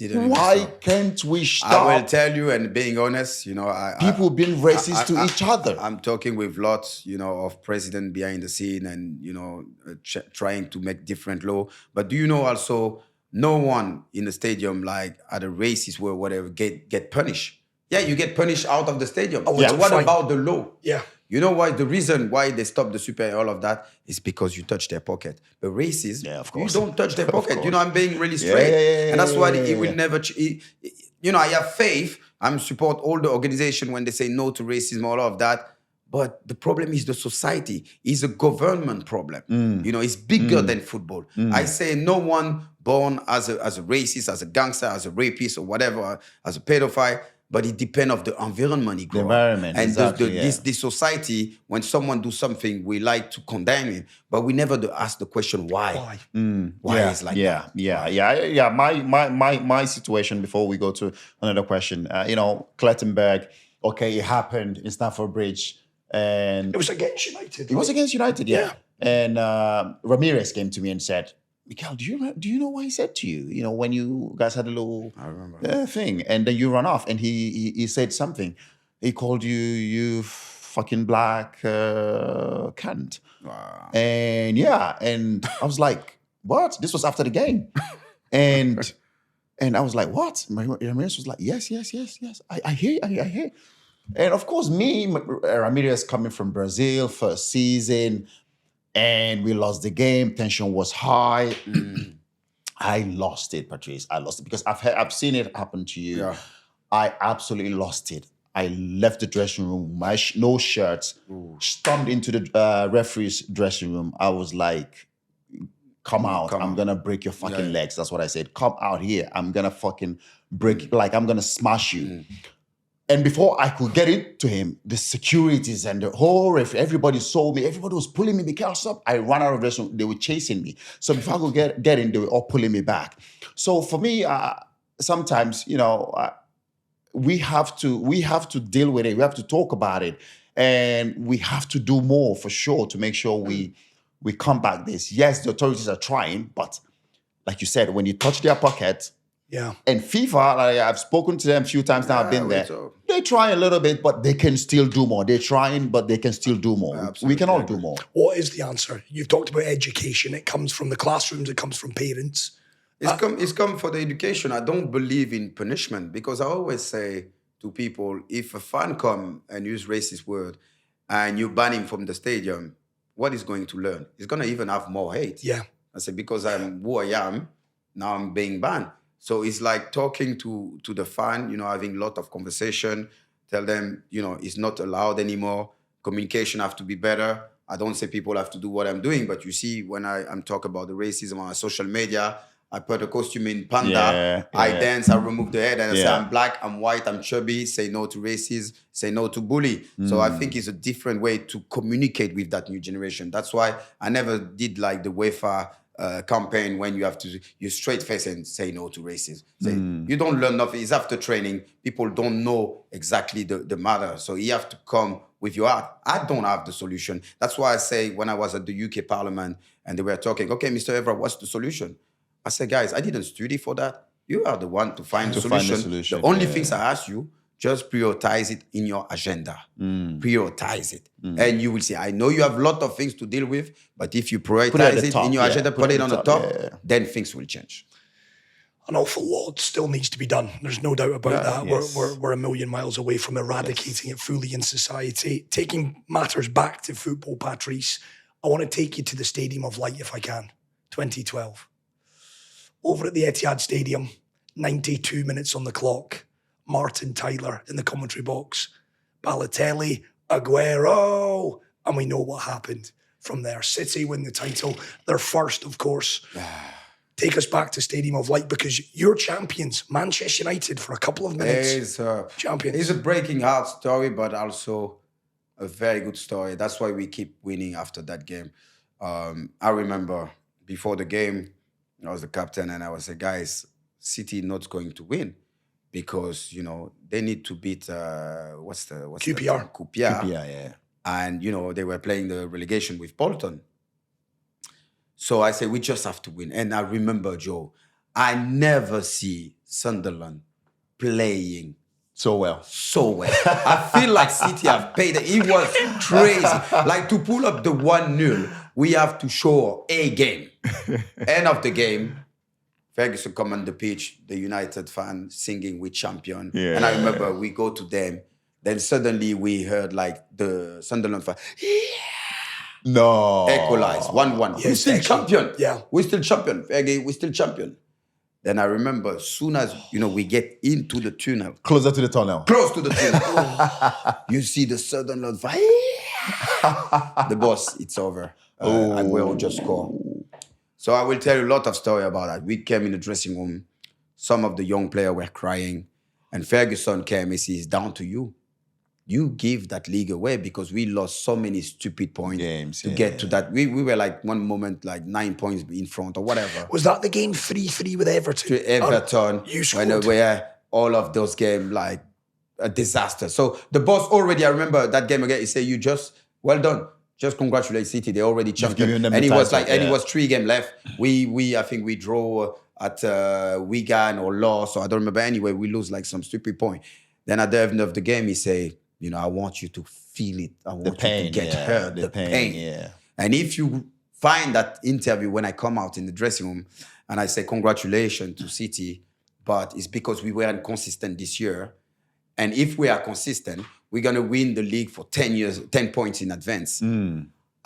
Why can't we stop? I will tell you, and being honest, people being racist to each other. I'm talking with lots, of president behind the scene and, trying to make different law. But do you know also, no one in the stadium, like at a racist or whatever, get punished. Yeah, you get punished out of the stadium. But what about the law? Yeah. You know why? The reason why they stopped the Super and all of that is because you touch their pocket. But racism, you don't touch their pocket. I'm being really straight. And that's why he will never... I have faith. I'm support all the organization when they say no to racism, all of that. But the problem is the society. It's a government problem. It's bigger than football. I say no one born as a racist, as a gangster, as a rapist or whatever, as a pedophile, but it depends on the environment he grew up. Environment, and exactly, this society, when someone do something, we like to condemn it, but we never ask the question why. Why is like that? Yeah. My situation before we go to another question. Clattenberg. Okay, it happened in Stamford Bridge, and it was against United. It was against United, yeah. And Ramirez came to me and said, Mikel, do you know what he said to you? When you guys had a little thing, and then you run off, and he said something. He called you fucking black cunt. Wow. And and I was like, what? This was after the game, and I was like, what? Ramirez was like, yes. I hear. And of course, me, Ramirez, coming from Brazil, first season. And we lost the game. Tension was high. I lost it, Patrice. I lost it because I've seen it happen to you. Yeah. I absolutely lost it. I left the dressing room, no shirts, stormed into the referee's dressing room. I was like, come out. I'm going to break your fucking legs. That's what I said. Come out here. I'm going to fucking break, I'm going to smash you. And before I could get into him, the securities and the whole referee, everybody saw me. Everybody was pulling me. Mikel, stop. I ran out of the restaurant. They were chasing me. So before I could get in, they were all pulling me back. So for me, sometimes, we have to deal with it. We have to talk about it. And we have to do more for sure to make sure we combat this. Yes, the authorities are trying, but like you said, when you touch their pocket, and FIFA, I've spoken to them a few times now, I've been there. They try a little bit, but they can still do more. They're trying, but they can still do more. Absolutely. We can all do more. What is the answer? You've talked about education. It comes from the classrooms. It comes from parents. It's come for the education. I don't believe in punishment because I always say to people, if a fan come and use racist word and you ban him from the stadium, what is going to learn? He's going to even have more hate. Yeah. I say, because I'm who I am, now I'm being banned. So it's like talking to the fan, having a lot of conversation, tell them, it's not allowed anymore. Communication have to be better. I don't say people have to do what I'm doing, but you see, when I'm talking about the racism on social media, I put a costume in panda, I dance, I remove the head, and I say, I'm black, I'm white, I'm chubby, say no to racism, say no to bully. So I think it's a different way to communicate with that new generation. That's why I never did like the UEFA campaign when you have to you straight face and say no to racism. You don't learn nothing. It's after training. People don't know exactly the matter. So you have to come with your heart. I don't have the solution. That's why I say when I was at the UK Parliament and they were talking, okay, Mr. Evra, what's the solution? I said, guys, I didn't study for that. You are the one to find the solution. The only things I ask you, just prioritize it in your agenda. Prioritize it. And you will see, I know you have a lot of things to deal with, but if you prioritize it in your agenda, put it on the top, then things will change. An awful lot still needs to be done. There's no doubt about that. Yes. We're a million miles away from eradicating it fully in society. Taking matters back to football, Patrice, I want to take you to the Stadium of Light if I can. 2012. Over at the Etihad Stadium, 92 minutes on the clock. Martin Tyler in the commentary box. Balotelli, Auguerooooo. And we know what happened from there. City win the title. They're first, of course. Take us back to Stadium of Light because you're champions. Manchester United for a couple of minutes. Champions. It's a breaking heart story, but also a very good story. That's why we keep winning after that game. I remember before the game, I was the captain and I was like, guys, City not going to win because, you know, they need to beat, what's QPR. QPR, yeah. And, you know, they were playing the relegation with Bolton. So I said, we just have to win. And I remember, Joe, I never see Sunderland playing so well. I feel like City have paid it. It was crazy. Like to pull up the 1-0, we have to show a game. End of the game, Ferguson come on the pitch, the United fan singing "We Champion." Yeah. And I remember we go to them. Then suddenly we heard like the Sunderland fan, no. Equalize, 1-1. Yes, We're still champion. Yeah. We're still champion. Fergie, we're still champion. Then I remember as soon as, you know, we get into the tunnel. Closer to the tunnel. Close to the tunnel. You see the Sunderland fan. The boss, it's over. Aguero just score. So I will tell you a lot of story about that. We came in the dressing room. Some of the young players were crying. And Ferguson came and says, it's down to you. You give that league away because we lost so many stupid points to get to that. We were like one moment like 9 points in front or whatever. Was that the game 3-3 with Everton? To Everton. You scored. When were all of those games like a disaster. So the boss already, I remember that game again, he said, you just, well done. Just congratulate City. They already champion. And it was like, and it was 3 games left. I think we draw at Wigan or lost. So I don't remember. Anyway, we lose like some stupid point. Then at the end of the game, he say, you know, I want you to feel it. I want you to get hurt. The pain. Yeah. And if you find that interview when I come out in the dressing room and I say congratulations to City, but it's because we weren't consistent this year. And if we are consistent, we're going to win the league for 10 years, 10 points in advance.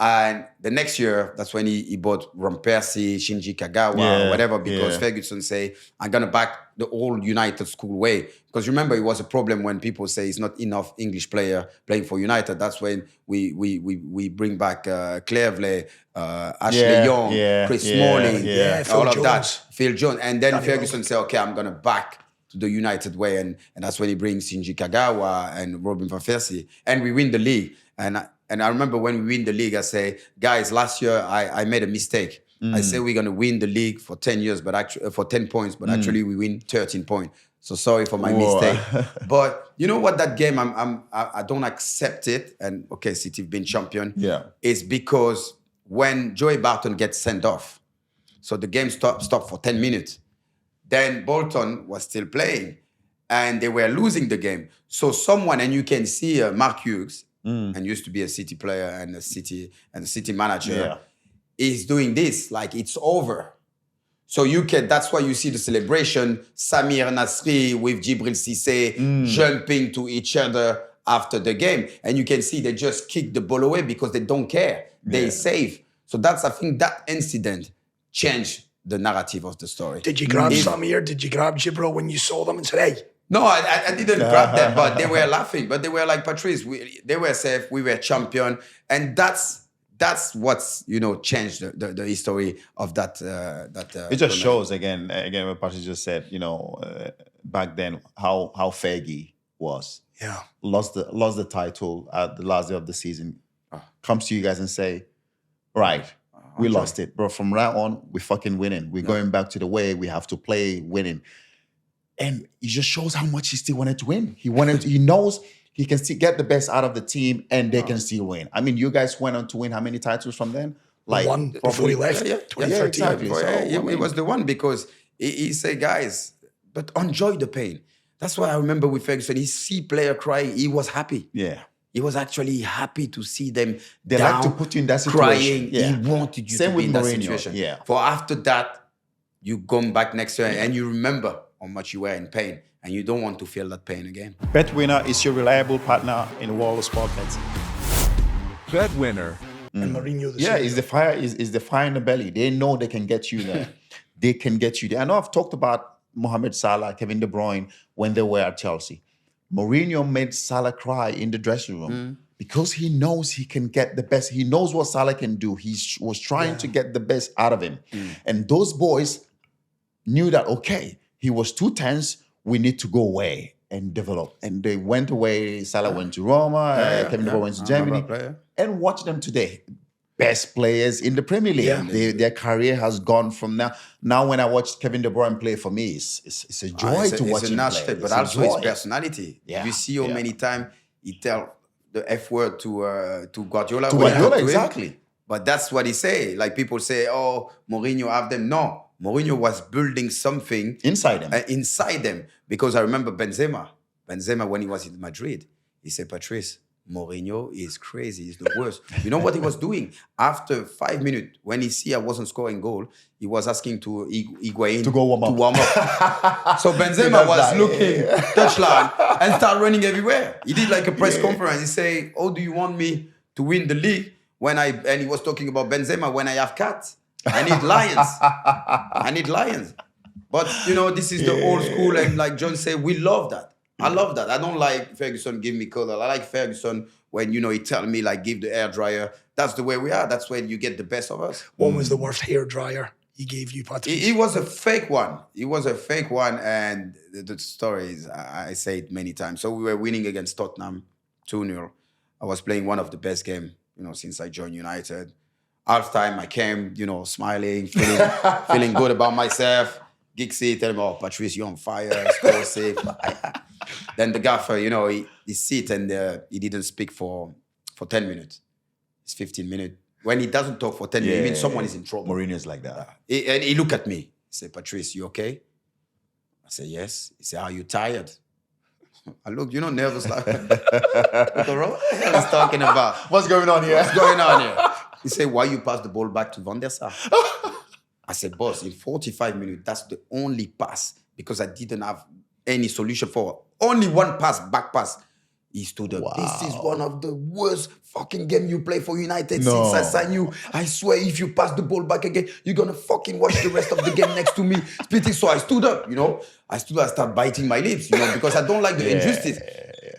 And the next year, that's when he bought Ron Persie, Shinji Kagawa, whatever, because Ferguson say, I'm going to back the old United school way. Because remember, it was a problem when people say it's not enough English player playing for United. That's when we bring back Cleverley, Ashley Young, Chris Smalling, all of that, Phil Jones. And then Ferguson say, okay, I'm going to back to the United way. And that's when he brings Shinji Kagawa and Robin van Persie. And we win the league. And I remember when we win the league, I say, guys, last year I made a mistake. I say we're going to win the league for 10 years, but actually for 10 points, but actually we win 13 points. So sorry for my mistake. But you know what? That game, I don't accept it. And okay, City have been champion. Yeah, it's because when Joey Barton gets sent off, so the game stopped for 10 minutes. Then Bolton was still playing, and they were losing the game. So someone, and you can see Mark Hughes. And used to be a City player and a City manager, is doing this like it's over. So that's why you see the celebration, Samir Nasri with Djibril Cissé jumping to each other after the game. And you can see they just kick the ball away because they don't care. They save. So I think that incident changed the narrative of the story. Did you grab Samir? Did you grab Djibril when you saw them and said, hey? No, I didn't grab them, but they were laughing. But they were like, Patrice, they were safe, we were champion. And that's what's, you know, changed the history of that. It just shows, again, what Patrice just said, you know, back then, how Fergie was. Yeah. Lost the title at the last day of the season. Comes to you guys and say, right, We lost it, bro. From now on, we're fucking winning. We're going back to the way we have to play winning. And it just shows how much he still wanted to win. He knows he can still get the best out of the team and they can still win. I mean, you guys went on to win how many titles from then? Like one before he left, 2013. Exactly. It was the one because he said, guys, but enjoy the pain. That's why I remember with Ferguson, he see player crying, he was happy. Yeah. He was actually happy to see them They down, like to put you in that situation. Crying. Yeah. He wanted you Same to be with in that Mourinho. situation. Yeah. For after that, you come back next year and you remember how much you were in pain and you don't want to feel that pain again. BetWinner is your reliable partner in the world of sport betting. BetWinner. And Mourinho, Is the fire is the fire in the belly. They know they can get you there. They can get you there. I know I've talked about Mohamed Salah, Kevin De Bruyne when they were at Chelsea. Mourinho made Salah cry in the dressing room because he knows he can get the best. He knows what Salah can do. He was trying to get the best out of him. And those boys knew that, okay, he was too tense. We need to go away and develop. And they went away. Salah went to Roma. Kevin De Bruyne went to Germany. And watch them today. Best players in the Premier League. Yeah. Their career has gone from now. Now, when I watch Kevin De Bruyne play, for me, it's a joy to watch him play. But also his personality. Yeah. You see how many times he tell the F word to Guardiola. To Guardiola, exactly. But that's what he say. Like people say, oh, Mourinho have them. No, Mourinho was building something Inside him. Inside them. Because I remember Benzema, when he was in Madrid, he said, Patrice, Mourinho is crazy. He's the worst. You know what he was doing? After 5 minutes, when he see I wasn't scoring goal, he was asking to Higuain to go warm up. So Benzema was looking touchline and start running everywhere. He did like a press conference. He say, "Oh, do you want me to win the league?" And he was talking about Benzema when I have cats. I need lions. I need lions. But you know, this is the old school, and like John said, we love that. I love that. I don't like Ferguson give me color. I like Ferguson when, you know, he tell me like give the hairdryer. That's the way we are. That's when you get the best of us. What was the worst hairdryer he gave you, Patrice? It was a fake one. It was a fake one, and the story is, I say it many times. So we were winning against Tottenham 2-0. I was playing one of the best games, you know, since I joined United. Halftime, I came, you know, smiling, feeling good about myself. Gixie tell me, oh, Patrice, you're on fire, score safe. Then the gaffer, you know, he sit and he didn't speak for 10 minutes. It's 15 minutes. When he doesn't talk for 10 minutes, it means someone is in trouble. Mourinho's like that. And he looked at me. He said, Patrice, you okay? I said, yes. He said, are you tired? I looked, you know, nervous like, what the hell is talking about? What's going on here? What's going on here? He said, why you pass the ball back to Van der Sar? I said, boss, in 45 minutes, that's the only pass because I didn't have any solution for only one pass, back pass. He stood up. Wow. This is one of the worst fucking game you play for United since I signed you. I swear, if you pass the ball back again, you're going to fucking watch the rest of the game next to me. Spitting. So I stood up, you know. I started biting my lips, you know, because I don't like the injustice.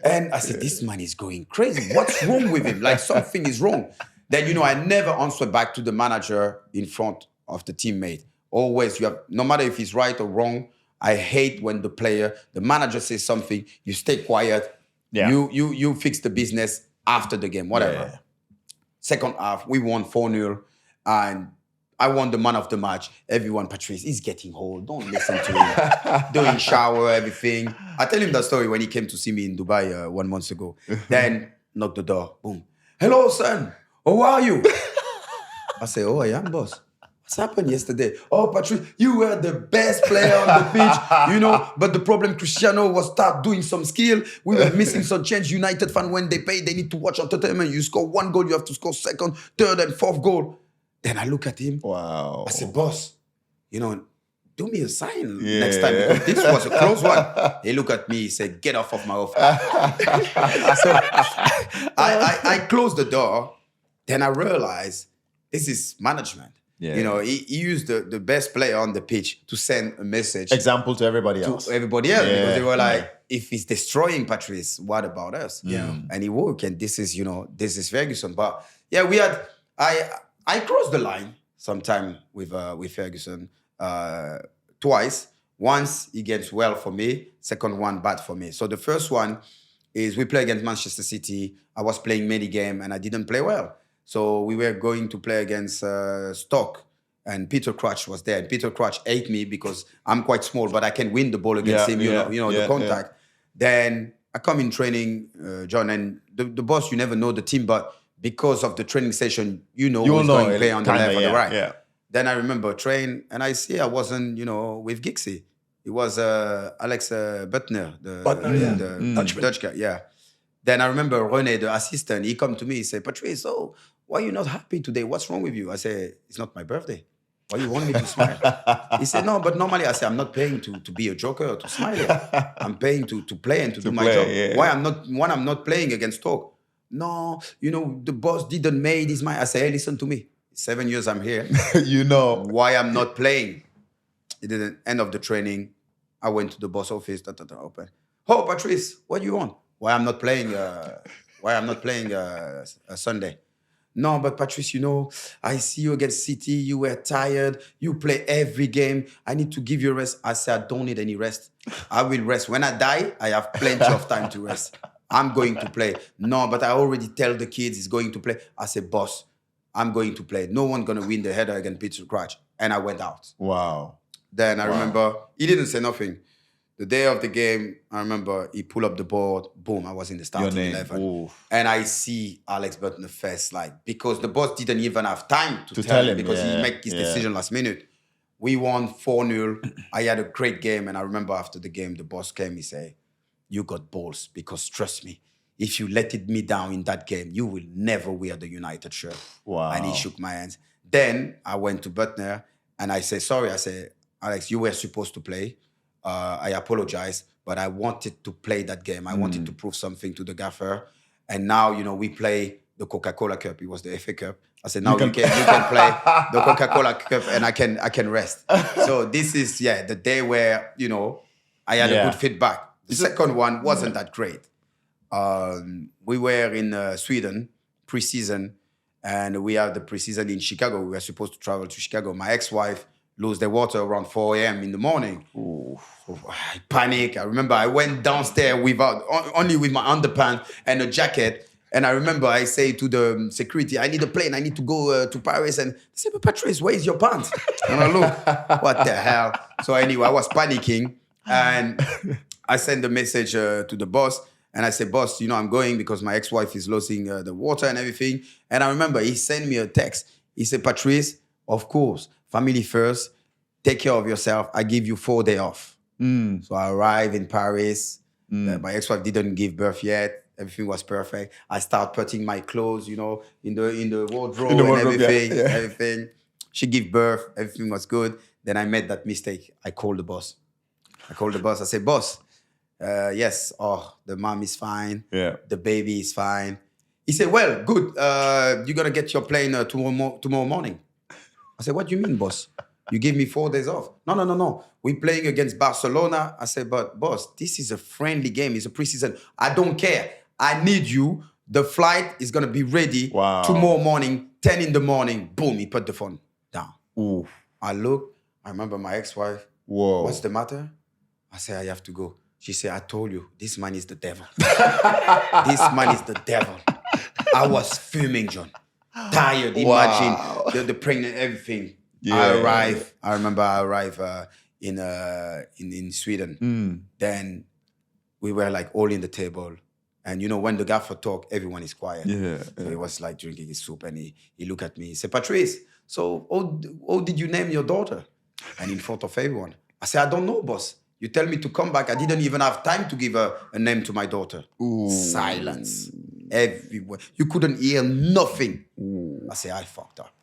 And I said, this man is going crazy. What's wrong with him? Like something is wrong. Then, you know, I never answer back to the manager in front of the teammate. Always, you have, no matter if he's right or wrong, I hate when the manager says something, you stay quiet. Yeah. You fix the business after the game, whatever. Yeah. Second half, we won 4-0, and I won the man of the match. Everyone, Patrice, he's getting old. Don't listen to him. Doing shower, everything. I tell him that story when he came to see me in Dubai 1 month ago. Then knocked the door. Boom. Hello, son. How are you? I say, oh, I am, boss. What's happened yesterday? Oh, Patrice, you were the best player on the pitch, you know, but the problem, Cristiano was start doing some skill. We were missing some change. United fan, when they pay, they need to watch entertainment. You score 1 goal, you have to score 2nd, 3rd, and 4th goal. Then I look at him. Wow. I said, boss, you know, do me a sign next time, because this was a close one. He looked at me, he said, get off of my office. So I closed the door. Then I realized this is management. Yeah. You know, he used the best player on the pitch to send a message. Example to everybody else. Because they were like, if he's destroying Patrice, what about us? Yeah. And he woke, and this is Ferguson. But yeah, I crossed the line sometime with Ferguson twice. Once he gets well for me, second one bad for me. So the first one is we play against Manchester City. I was playing many games and I didn't play well. So we were going to play against Stoke, and Peter Crouch was there. And Peter Crouch ate me because I'm quite small, but I can win the ball against him. You know the contact. Then I come in training, John, and the boss. You never know the team, but because of the training session, who's going to play on the left or the right. Yeah. Then I remember train, and I see I wasn't, with Gixie. It was Alex Butner, the Dutch guy. Yeah. Then I remember René, the assistant. He come to me. He said, "Patrice, so why are you not happy today? What's wrong with you?" I say, "It's not my birthday. Why you want me to smile?" He said, "No, but normally," I say, "I'm not paying to be a joker or to smile. I'm paying to play and to do my job. Yeah. Why I'm not playing against Stoke? No, the boss didn't made his mind." I say, "Hey, listen to me. 7 years I'm here. Why I'm not playing." It didn't. End of the training, I went to the boss office. Open. "Oh, Patrice, what do you want? Why I'm not playing? Sunday?" "No, but Patrice, I see you against City. You were tired. You play every game. I need to give you rest." I said, "I don't need any rest. I will rest. When I die, I have plenty of time to rest. I'm going to play." "No, but I already tell the kids he's going to play." I said, "Boss, I'm going to play. No one going to win the header against Peter Crouch." And I went out. Wow. Then I remember he didn't say nothing. The day of the game, I remember he pulled up the board. Boom, I was in the starting 11. Ooh. And I see Alex Butner face, because the boss didn't even have time to tell him because he made his decision last minute. We won 4-0. I had a great game. And I remember after the game, the boss came, he said, "You got balls, because trust me, if you let me down in that game, you will never wear the United shirt." Wow. And he shook my hands. Then I went to Butner and I said, "Sorry." I said, "Alex, you were supposed to play. I apologize, but I wanted to play that game. I wanted to prove something to the gaffer. And now, we play the Coca-Cola Cup." It was the FA Cup. I said, "Now you can play the Coca-Cola Cup and I can rest." So this is, the day where, I had a good feedback. The second one wasn't that great. We were in Sweden, pre-season, and we had the pre-season in Chicago. We were supposed to travel to Chicago. My ex-wife lose their water around 4 a.m. in the morning. Ooh. I panic. I remember I went downstairs only with my underpants and a jacket. And I remember I say to the security, "I need a plane. I need to go to Paris." And they say, "But Patrice, where is your pants?" And I look, what the hell? So anyway, I was panicking. And I sent a message to the boss. And I said, "Boss, I'm going because my ex-wife is losing the water and everything." And I remember he sent me a text. He said, "Patrice, of course, family first. Take care of yourself. I give you 4 days off." So I arrived in Paris. My ex-wife didn't give birth yet. Everything was perfect. I start putting my clothes, in the wardrobe and everything. Everything. She gave birth. Everything was good. Then I made that mistake. I called the boss. I said, "Boss, yes. Oh, the mom is fine. Yeah. The baby is fine." He said, "Well, good. You're gonna get your plane tomorrow morning." I said, "What do you mean, boss? You give me 4 days off." No. We're playing against Barcelona." I said, "But boss, this is a friendly game. It's a preseason. I don't care. I need you. The flight is going to be ready tomorrow morning, 10 in the morning. Boom, he put the phone down. Ooh. I look. I remember my ex-wife. Whoa. "What's the matter?" I said, "I have to go." She said, "I told you, this man is the devil." This man is the devil. I was fuming, John. Tired. Imagine the pregnant, everything. Yeah. I remember I arrived in Sweden. Then we were all in the table. And when the gaffer talk, everyone is quiet. Yeah. So he was drinking his soup and he looked at me. He said, "Patrice, so how did you name your daughter?" And in front of everyone. I said, "I don't know, boss. You tell me to come back. I didn't even have time to give a name to my daughter." Ooh. Silence. Everywhere. You couldn't hear nothing. Ooh. I said, I fucked up.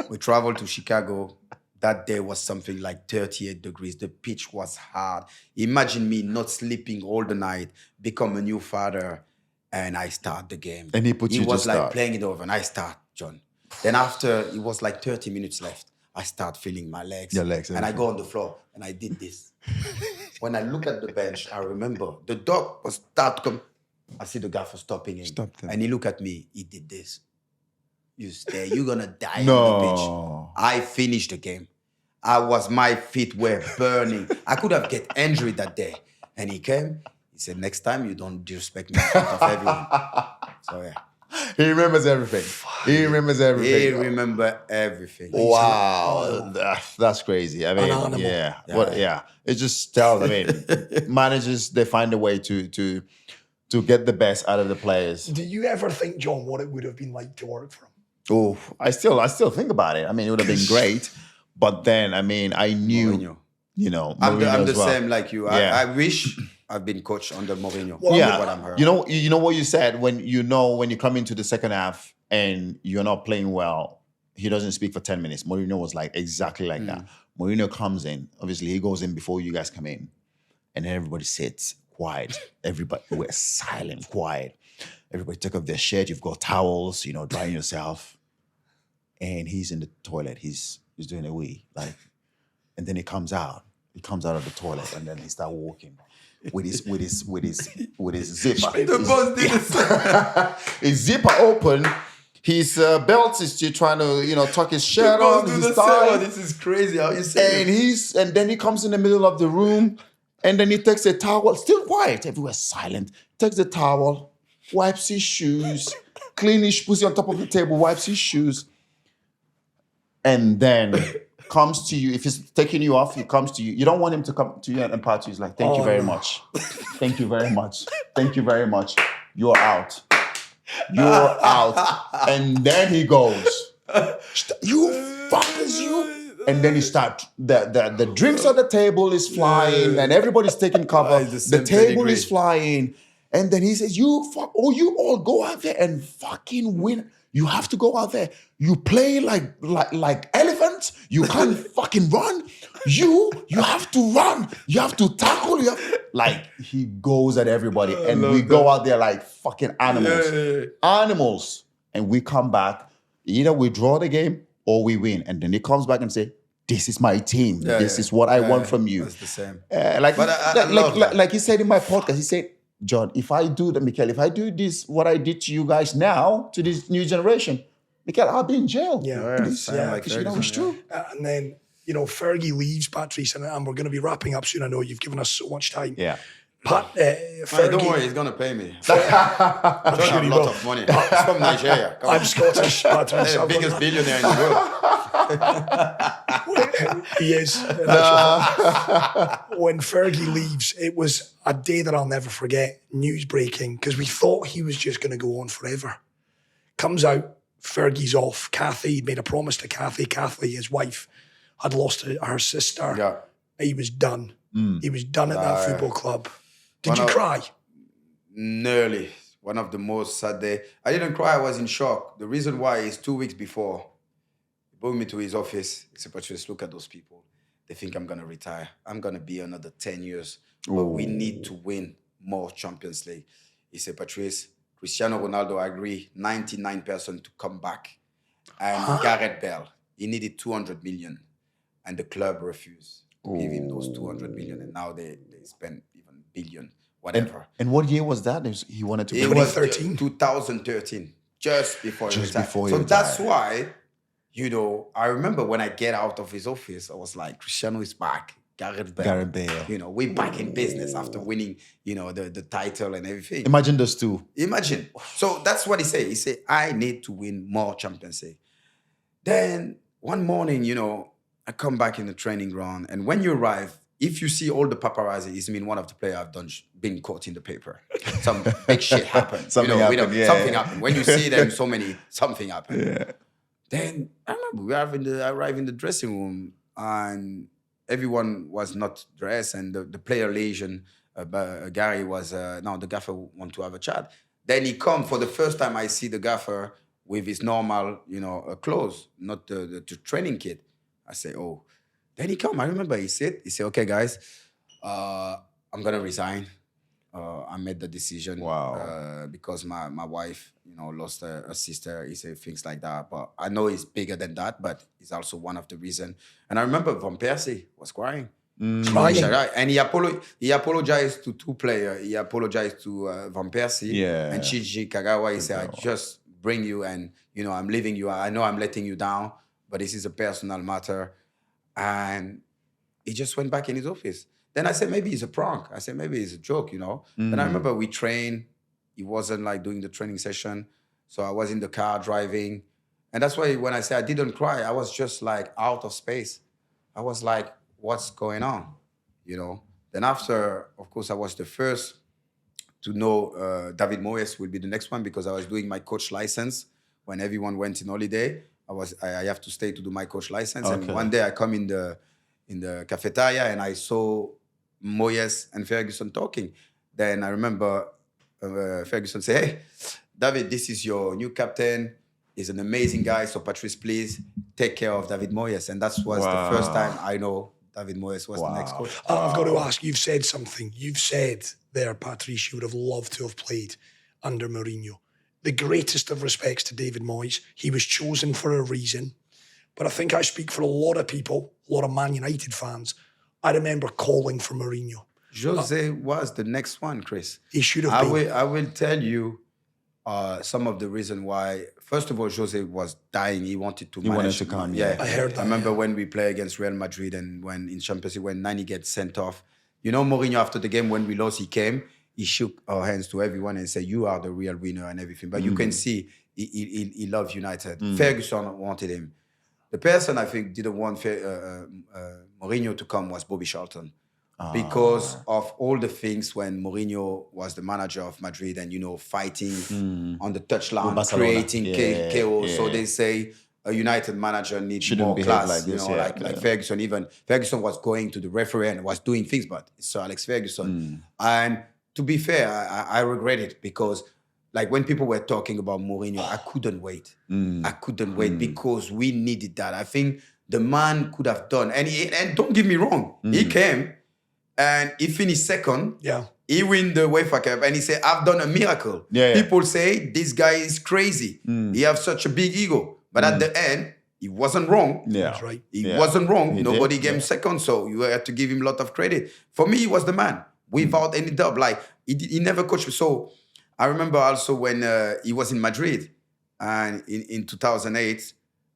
We traveled to Chicago. That day was something like 38 degrees. The pitch was hard. Imagine me not sleeping all the night, become a new father, and I start the game. And he was playing it over, and I start, John. Then after, it was 30 minutes left. I start feeling my legs. Your legs. And I go on the floor, and I did this. When I look at the bench, I remember the dog was start come. I see the gaffer stopping him. And he looked at me. He did this. You stay. You're going to die on the pitch. I finished the game. My feet were burning. I could have get injured that day. And he came. He said, "Next time, you don't disrespect me in front of everyone." So, yeah. He remembers everything. He remembers everything. He remember everything. Wow, that's crazy. I mean, animal. yeah. It just tells. I mean, managers, they find a way to get the best out of the players. Do you ever think, John, what it would have been like to work for him? Oh, I still think about it. I mean, it would have been great, but then I mean, I knew, Mourinho. Mourinho I'm the as well. same like you. Yeah. I wish I've been coached under Mourinho. Well, Yeah, What I'm heard. you know what you said when you come into the second half and you're not playing well. He doesn't speak for 10 minutes. Mourinho was like exactly like that. Mourinho comes in. Obviously, he goes in before you guys come in, and then everybody sits quiet. Everybody we're silent, quiet. Everybody take off their shirt. You've got towels, drying yourself. And he's in the toilet. He's doing a wee, like, and then he comes out. He comes out of the toilet, and then he starts walking with his zipper. The boss did the same. His zipper open. His belt is still trying to, tuck his shirt The boss on. do His the tie. same. This is crazy how you say it. And then he comes in the middle of the room, and then he takes a towel. Still quiet. Everywhere silent. Takes the towel, wipes his shoes, clean his, puts it on top of the table, wipes his shoes. And then comes to you. If he's taking you off, he comes to you. You don't want him to come to you and part to you. He's like, thank you very much. Thank you very much. Thank you very much. You're out. You're out. And then he goes, you fuckers, you. And then he starts, the drinks on the table is flying and everybody's taking cover. The table is flying. And then he says, you all go out there and fucking win. You have to go out there. You play like elephants. You can't fucking run. You have to run. You have to tackle. He goes at everybody, and we go out there like fucking animals. Animals. And we come back. Either we draw the game or we win. And then he comes back and say, "This is my team. This is what I want from you." That's the same. Like he said in my podcast, he said, John, if I do this, what I did to you guys now, to this new generation, Mikel, I'll be in jail. Because it's true. And then, Fergie leaves, Patrice, and we're going to be wrapping up soon. I know you've given us so much time. Yeah. Fergie, don't worry, he's gonna pay me. I'm John sure have he a lot will. of money. He's from Nigeria. Come I'm Scottish, Patrice. on. The biggest billionaire in the world. He is. When Fergie leaves, it was a day that I'll never forget. News breaking, because we thought he was just going to go on forever. Comes out, Fergie's off. Kathy made a promise to Kathy. Kathy, his wife, had lost her sister. Yeah. He was done. He was done at that football club. Did you cry? Nearly. One of the most sad days. I didn't cry. I was in shock. The reason why is 2 weeks before, he brought me to his office. He said, Patrice, look at those people. They think I'm going to retire. I'm going to be another 10 years. But we need to win more Champions League. He said, Patrice, Cristiano Ronaldo, I agree, 99% to come back. And Gareth Bale, he needed 200 million. And the club refused to give him those 200 million. And now they spend even billion, whatever. And what year was that? He wanted to. It bring was 2013. just before he retired. Before he so retired. that's why, I remember when I get out of his office, I was like, Cristiano is back. Gareth Bale. We're back in business after winning, the title and everything. Imagine those two. Imagine. So that's what he said. He said, I need to win more Champions League. Then one morning, I come back in the training ground, and when you arrive, if you see all the paparazzi, it means one of the players have been caught in the paper. Some big shit happened. Something happened. When you see them, something happened. Yeah. Then I remember I arrived in the dressing room, and everyone was not dressed, and the player Legion, Gary was, now the gaffer want to have a chat. Then he come, for the first time I see the gaffer with his normal, clothes, not the training kit. I say, oh. Then he come, I remember he said, okay, guys, I'm gonna resign. I made the decision. Wow. Because my wife, lost a sister. He said things like that. But I know it's bigger than that, but it's also one of the reasons. And I remember Van Persie was crying. Crying. And he apologized to two players. He apologized to Van Persie and Shinji Kagawa. He said, I just bring you and, I'm leaving you. I know I'm letting you down, but this is a personal matter. And he just went back in his office. Then I said, maybe it's a prank. I said, maybe it's a joke, Then I remember we trained. He wasn't like doing the training session. So I was in the car driving. And that's why when I say I didn't cry, I was just like out of space. I was like, what's going on? You know? Then after, of course, I was the first to know David Moyes will be the next one because I was doing my coach license. When everyone went in holiday, I have to stay to do my coach license. Okay. And one day I come in the cafeteria and I saw Moyes and Ferguson talking. Then I remember Ferguson say, hey, David, this is your new captain. He's an amazing guy. So Patrice, please take care of David Moyes. And that was the first time I know David Moyes was the next coach. I've got to ask, you've said something. You've said there, Patrice, you would have loved to have played under Mourinho. The greatest of respects to David Moyes. He was chosen for a reason. But I think I speak for a lot of people, a lot of Man United fans. I remember calling for Mourinho. Jose was the next one, Chris. He should have been. I will tell you some of the reason why. First of all, Jose was dying. He wanted to manage. He wanted to come, yeah. I heard that. I remember when we play against Real Madrid and when in Champions League, when Nani gets sent off. You know, Mourinho, after the game, when we lost, he came. He shook our hands to everyone and said, you are the real winner and everything. But you can see he loved United. Ferguson wanted him. The person I think didn't want Mourinho to come was Bobby Charlton. Because of all the things when Mourinho was the manager of Madrid and, you know, fighting on the touchline, creating chaos. Yeah. So they say a United manager needs more class. Like this, you know, like Ferguson. Even Ferguson was going to the referee and was doing things, but it's Sir Alex Ferguson. And to be fair, I regret it because like when people were talking about Mourinho, I couldn't wait. I couldn't wait because we needed that. I think the man could have done, and don't get me wrong, he came and he finished second. Yeah. He win the UEFA Cup and he said, I've done a miracle. People say this guy is crazy. He has such a big ego. But at the end, he wasn't wrong. That's right. He wasn't wrong. Nobody gave him second, so you had to give him a lot of credit. For me, he was the man, without any doubt. Like, he never coached me. So I remember also when he was in Madrid, and in 2008,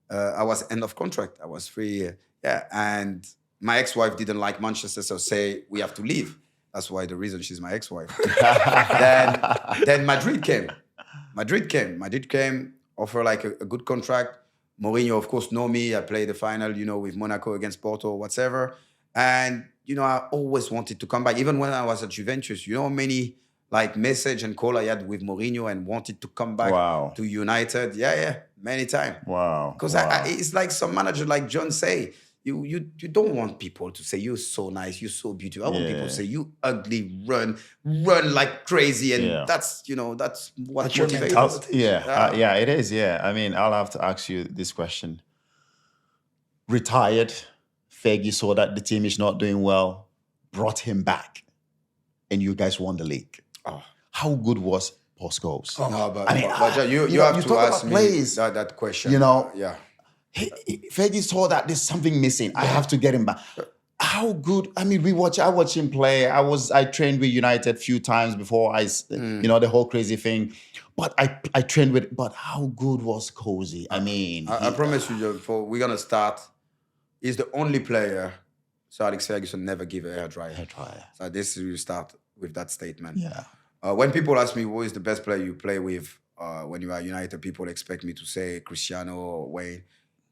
I was end of contract. I was free. And my ex-wife didn't like Manchester, so say, we have to leave. That's why the reason she's my ex-wife. then Madrid came. Madrid came, offer like a good contract. Mourinho, of course, know me. I played the final, you know, with Monaco against Porto, whatever. And, you know, I always wanted to come back. Even when I was at Juventus, you know how many like message and call I had with Mourinho and wanted to come back to United. Yeah, many times. Wow. Because it's like some manager like John say, you don't want people to say, you're so nice, you're so beautiful. I want people to say, you ugly, run like crazy. And that's, you know, that's what motivates us. Yeah, it is, yeah. I mean, I'll have to ask you this question. Retired, Fergie saw that the team is not doing well, brought him back, and you guys won the league. How good was Paul Scholes? No, but you have to ask me that question. You know, Fergie saw that there's something missing. I have to get him back. How good? I mean, I watch him play. I trained with United a few times before you know, the whole crazy thing. But I trained with. But how good was Cozy? I mean, I promise you, we're gonna start. He's the only player Sir Alex Ferguson never give a hairdryer. So this will start with that statement. Yeah. When people ask me who is the best player you play with when you are United, people expect me to say Cristiano or Wayne.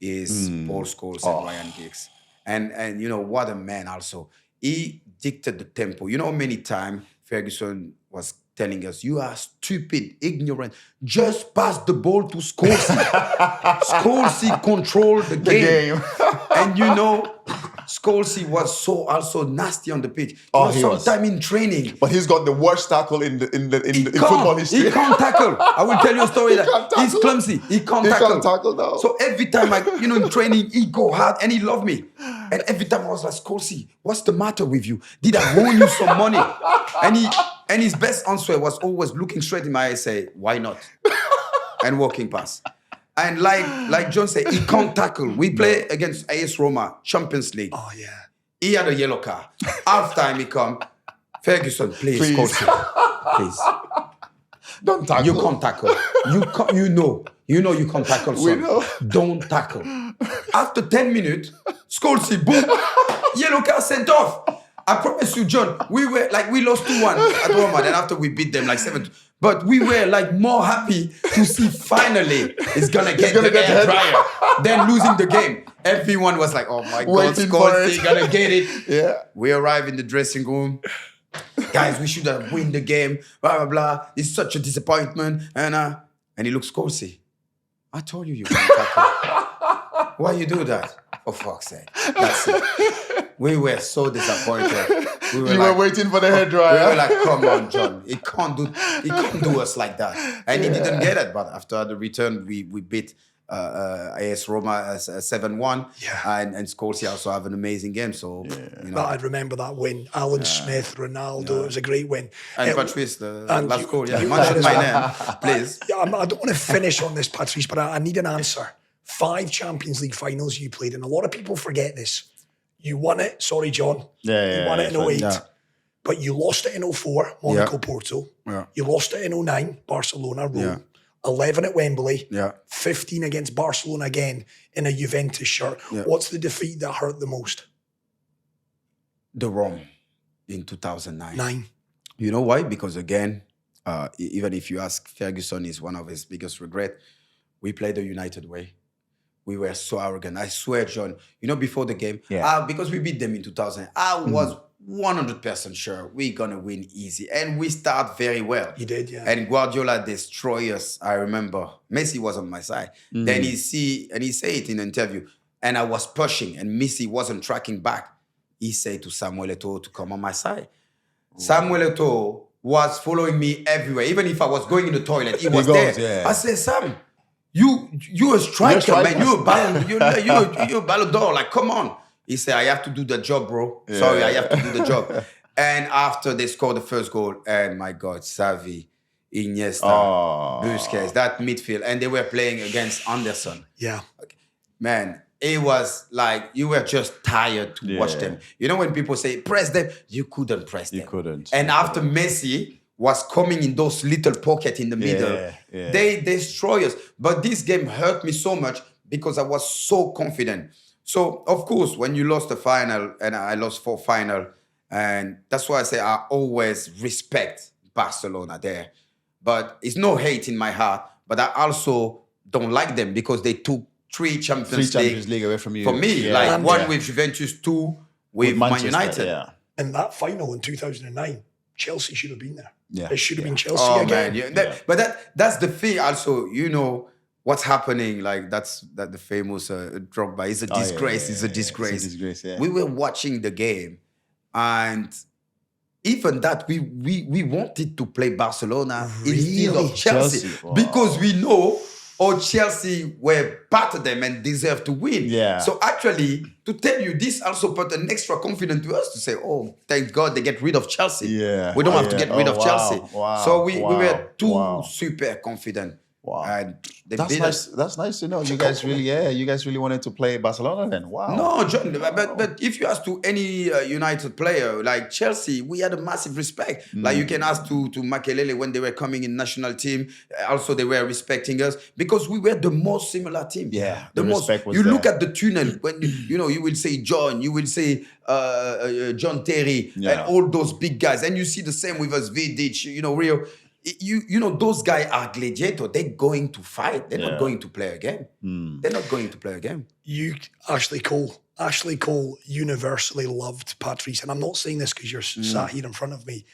Is Paul Scholes and Ryan Giggs. And you know, what a man also. He dictated the tempo. You know how many times Ferguson was telling us, you are stupid, ignorant. Just pass the ball to Scholes. Scholes controlled the game. And you know, Scholes was so also nasty on the pitch. Sometime in training. But he's got the worst tackle in football history. He can't tackle. I will tell you a story that he's clumsy. He can't tackle. No. So every time in training, he go hard and he loved me. And every time I was like, Scholes, what's the matter with you? Did I owe you some money? And his best answer was always looking straight in my eyes, say, why not? And walking past. And like John said, he can't tackle. We play against AS Roma, Champions League. Oh, yeah. He had a yellow card. Half time he come, Ferguson, please. Please. Don't tackle. You can't tackle. You know you can't tackle, son. We know. Don't tackle. After 10 minutes, Scholes, boom, yellow card sent off. I promise you, John, we lost 2-1 at Roma, then after we beat them like 7-2. But we were like more happy to see finally it's gonna get the hair dryer than losing the game. Everyone was like, oh my God, Scholes, they're gonna get it. Yeah. We arrive in the dressing room. Guys, we should have win the game, blah, blah, blah. It's such a disappointment. And he looks Scholesy. I told you were tackle. Why you do that? For fuck's sake. That's it. We were so disappointed. You were waiting for the hairdryer. We were like, come on, John. He can't do us like that. And he didn't get it. But after the return, we beat AS Roma 7-1. Yeah. And Scholes also have an amazing game. So, you know. I'd remember that win. Alan Smith, Ronaldo, it was a great win. And Patrice, the last goal. Yeah, you mention as my well. name, please. I don't want to finish on this, Patrice, but I need an answer. 5 Champions League finals you played, and a lot of people forget this. You won it, sorry, John. You won it in 08. Yeah. But you lost it in 04, Monaco, Porto. Yeah. You lost it in 09, Barcelona, Rome. Yeah. 11 at Wembley. Yeah. 15 against Barcelona again in a Juventus shirt. Yeah. What's the defeat that hurt the most? The Rome in 2009. 9. You know why? Because again, even if you ask Ferguson, is one of his biggest regret. We played the United way. We were so arrogant. I swear, John, you know, before the game, because we beat them in 2000, I was 100% sure we're going to win easy. And we start very well. You did, yeah. And Guardiola destroyed us, I remember. Messi was on my side. Then he said it in an interview, and I was pushing, and Messi wasn't tracking back. He said to Samuel Eto'o to come on my side. Samuel Eto'o was following me everywhere. Even if I was going in the toilet, he was there. Yeah. I said, Sam, you're a striker, man. You're a Ballon d'Or. Like, come on. He said, I have to do the job, bro. Yeah. Sorry, I have to do the job. And after they scored the first goal, and my God, Xavi, Iniesta, Busquets, that midfield, and they were playing against Anderson. Yeah. Man, it was like you were just tired to watch them. You know when people say, press them, you couldn't press them. You couldn't. And after Messi was coming in those little pockets in the middle, they destroy us. But this game hurt me so much because I was so confident. So, of course, when you lost the final, and I lost 4 final, and that's why I say I always respect Barcelona there. But it's no hate in my heart, but I also don't like them because they took 3 Champions League away from you. for me. Like one with Juventus, 2 with Man United. Yeah. And that final in 2009, Chelsea should have been there. Yeah. It should have been Chelsea Oh again. man, but that's the thing. Also, you know what's happening. Like that the famous Drogba is a disgrace. It's a disgrace. It's a disgrace. Yeah. We were watching the game, and even that we wanted to play Barcelona instead of Chelsea. Wow. Because we know Chelsea were better them and deserve to win. Yeah. So actually, to tell you this also put an extra confidence to us to say, oh, thank God they get rid of Chelsea. Yeah. We don't have to get rid of Chelsea. Wow. So we were too super confident. Wow. And they That's beat nice. us. That's nice to know. You guys really wanted to play Barcelona then. Wow. No, John, but if you ask to any United player, like Chelsea, we had a massive respect. Like you can ask to Mikel when they were coming in national team, also they were respecting us because we were the most similar team. Yeah, the most. respect was You there. look at the tunnel, when you will say John, you will say John Terry, and all those big guys. And you see the same with us, Vidic, Rio. You know, those guys are gladiators. They're going to fight. They're not going to play a game. They're not going to play a game. Ashley Cole universally loved Patrice. And I'm not saying this because you're sat here in front of me.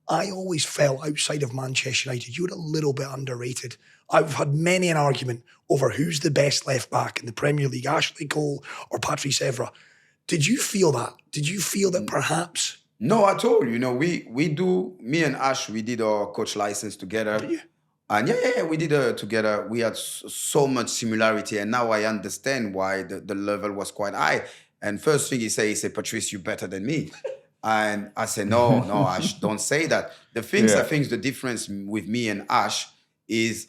I always felt outside of Manchester United, you were a little bit underrated. I've had many an argument over who's the best left back in the Premier League, Ashley Cole or Patrice Evra. Did you feel that? Did you feel that perhaps... No, at all. You know, me and Ash, we did our coach license together. Yeah. And we did it together. We had so much similarity. And now I understand why the level was quite high. And first thing he said, Patrice, you're better than me. And I said, no, Ash, don't say that. I think the difference with me and Ash is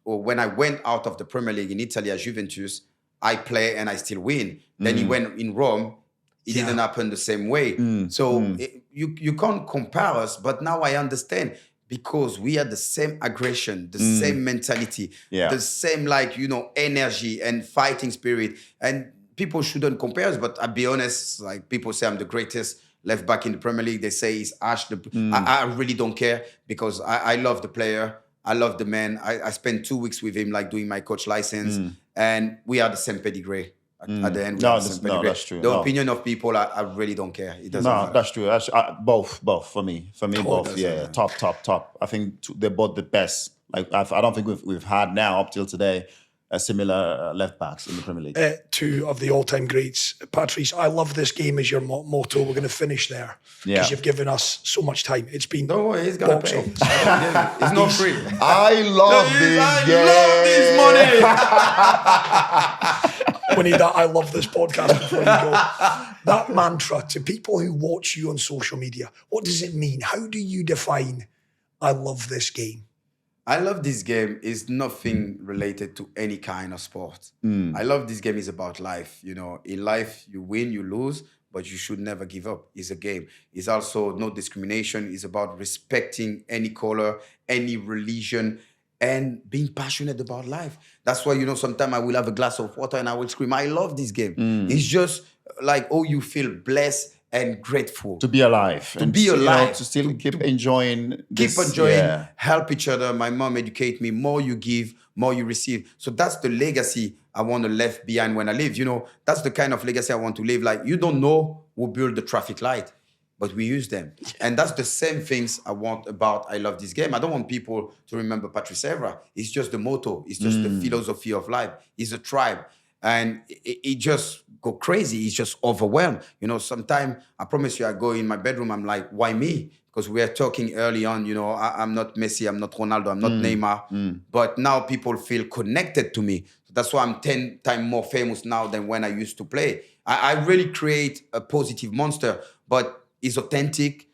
when I went out of the Premier League in Italy at Juventus, I play and I still win. Then he went in Rome. It didn't happen the same way. You can't compare us, but now I understand because we had the same aggression, the same mentality, the same energy and fighting spirit. And people shouldn't compare us, but I'll be honest, like people say I'm the greatest left back in the Premier League. They say it's Ash. I really don't care because I love the player. I love the man. I spent 2 weeks with him, like doing my coach license, and we are the same pedigree. At the end, we are the same pedigree. That's true. The opinion of people, I really don't care. It doesn't matter. That's true. Both for me. Both. Yeah, top. I think they're both the best. Like I don't think we've had now up till today a similar left backs in the Premier League. Two of the all-time greats. Patrice, I love this game as your motto. We're going to finish there because you've given us so much time. It's been Don't worry, he's gonna pay. It's not free. I love this game. Love this money. We need that. I love this podcast before you go. That mantra to people who watch you on social media, what does it mean? How do you define I love this game? I love this game is nothing related to any kind of sport. I love this game is about life. You know, in life, you win, you lose, but you should never give up. It's a game. It's also no discrimination. It's about respecting any color, any religion, and being passionate about life. That's why, you know, sometimes I will have a glass of water and I will scream, I love this game. It's just like, you feel blessed and grateful. To be alive. To be alive. To still keep enjoying this. Keep enjoying, help each other. My mom educate me, more you give, more you receive. So that's the legacy I want to leave behind when I leave. You know, that's the kind of legacy I want to leave. Like, you don't know who built the traffic light, but we use them. And that's the same things I want about I love this game. I don't want people to remember Patrice Evra. It's just the motto. It's just the philosophy of life. It's a tribe. And it just go crazy. It's just overwhelmed. You know, sometimes, I promise you, I go in my bedroom, I'm like, why me? Because we were talking early on, you know, I'm not Messi, I'm not Ronaldo, I'm not Neymar. But now people feel connected to me. That's why I'm 10 times more famous now than when I used to play. I really create a positive monster, but it's authentic.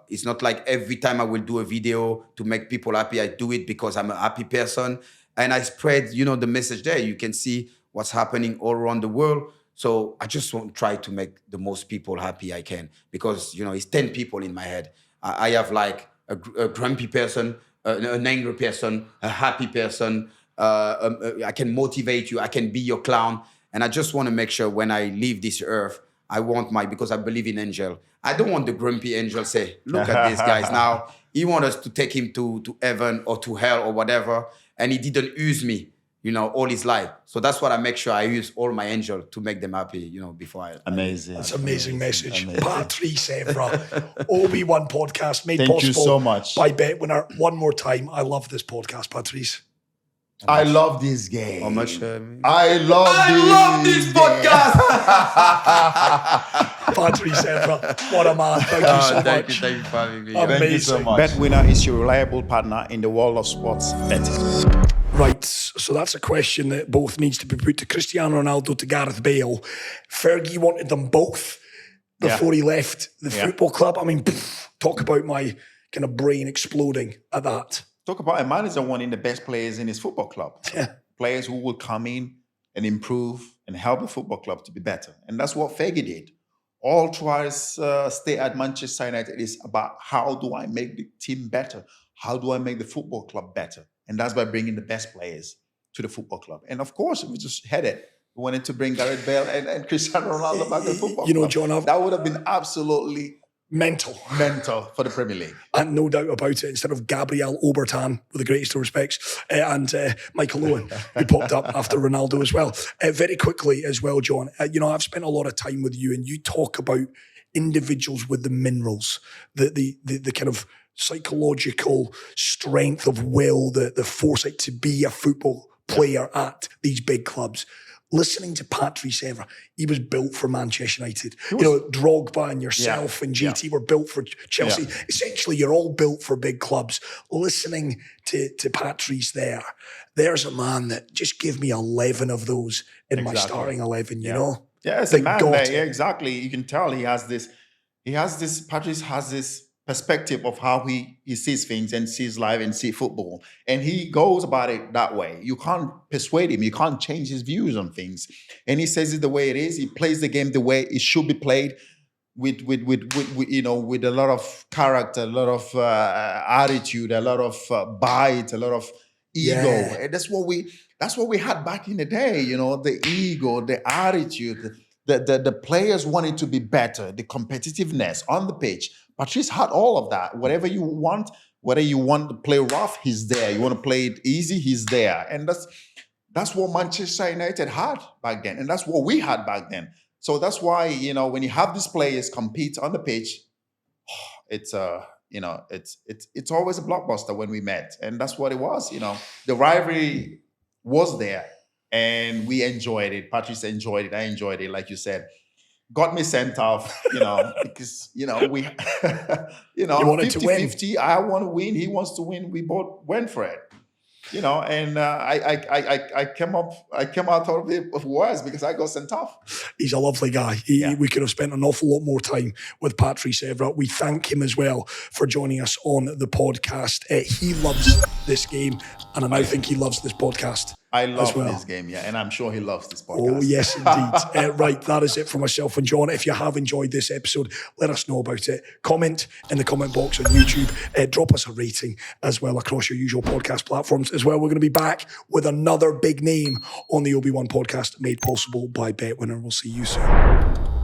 It's not like every time I will do a video to make people happy, I do it because I'm a happy person. And I spread, you know, the message there. You can see what's happening all around the world. So I just want to try to make the most people happy I can because, you know, it's 10 people in my head. I have like a grumpy person, an angry person, a happy person. I can motivate you. I can be your clown. And I just want to make sure when I leave this earth, I want because I believe in angel. I don't want the grumpy angel say, look at these guys now. He wants us to take him to heaven or to hell or whatever. And he didn't use me, you know, all his life. So that's what I make sure I use all my angel to make them happy, you know, before I... Amazing. That's an amazing message. Patrice Evra, Obi-Wan podcast made possible you so much. by BetWinner. One more time, I love this podcast, Patrice. I love this game. How much? I love this podcast. Patrice Evra, what a man. Thank you so much. Thank you for having me. Amazing. Thank you so much. BetWinner is your reliable partner in the world of sports betting. Right, so that's a question that both needs to be put to Cristiano Ronaldo, to Gareth Bale. Fergie wanted them both before he left the football club. I mean, talk about my kind of brain exploding at that. Talk about a manager wanting the best players in his football club. Yeah. Players who will come in and improve and help the football club to be better. And that's what Fergie did. All throughout his stay at Manchester United is about how do I make the team better? How do I make the football club better? And that's by bringing the best players to the football club. And of course, we just had it. We wanted to bring Gareth Bale and Cristiano Ronaldo back to the football You know, club. John, that would have been absolutely mental for the Premier League. And no doubt about it, instead of Gabriel Obertan, with the greatest of respects, and Michael Owen, who popped up after Ronaldo as well. Very quickly as well, John, you know, I've spent a lot of time with you and you talk about individuals with the minerals, the kind of psychological strength of will, the foresight to be a football player at these big clubs. Listening to Patrice Evra, he was built for Manchester United. You know, Drogba and yourself and GT were built for Chelsea. Yeah. Essentially, you're all built for big clubs. Listening to Patrice there's a man that just give me 11 of those in my starting 11, you know? Yeah, it's a man there. Yeah, exactly. You can tell Patrice has this perspective of how he sees things and sees life and sees football. And he goes about it that way. You can't persuade him. You can't change his views on things. And he says it the way it is. He plays the game the way it should be played with you know, with a lot of character, a lot of attitude, a lot of bite, a lot of ego. And that's what we had back in the day, you know, the ego, the attitude, the players wanted to be better, the competitiveness on the pitch. Patrice had all of that. Whatever you want, whether you want to play rough, he's there. You want to play it easy, he's there. And that's what Manchester United had back then. And that's what we had back then. So that's why, you know, when you have these players compete on the pitch, it's it's always a blockbuster when we met. And that's what it was, you know. The rivalry was there and we enjoyed it. Patrice enjoyed it. I enjoyed it, like you said. Got me sent off, you know, because, you know, we, you know, 50-50. I want to win. He wants to win. We both went for it, you know, and I came out of it worse because I got sent off. He's a lovely guy. We could have spent an awful lot more time with Patrice Evra. We thank him as well for joining us on the podcast. He loves this game, and I now think he loves this podcast. I love this game, yeah, and I'm sure he loves this podcast. Oh, yes, indeed. Right, that is it for myself and John. If you have enjoyed this episode, let us know about it. Comment in the comment box on YouTube. Drop us a rating as well across your usual podcast platforms as well. We're going to be back with another big name on the Obi-Wan podcast, made possible by BetWinner. We'll see you soon.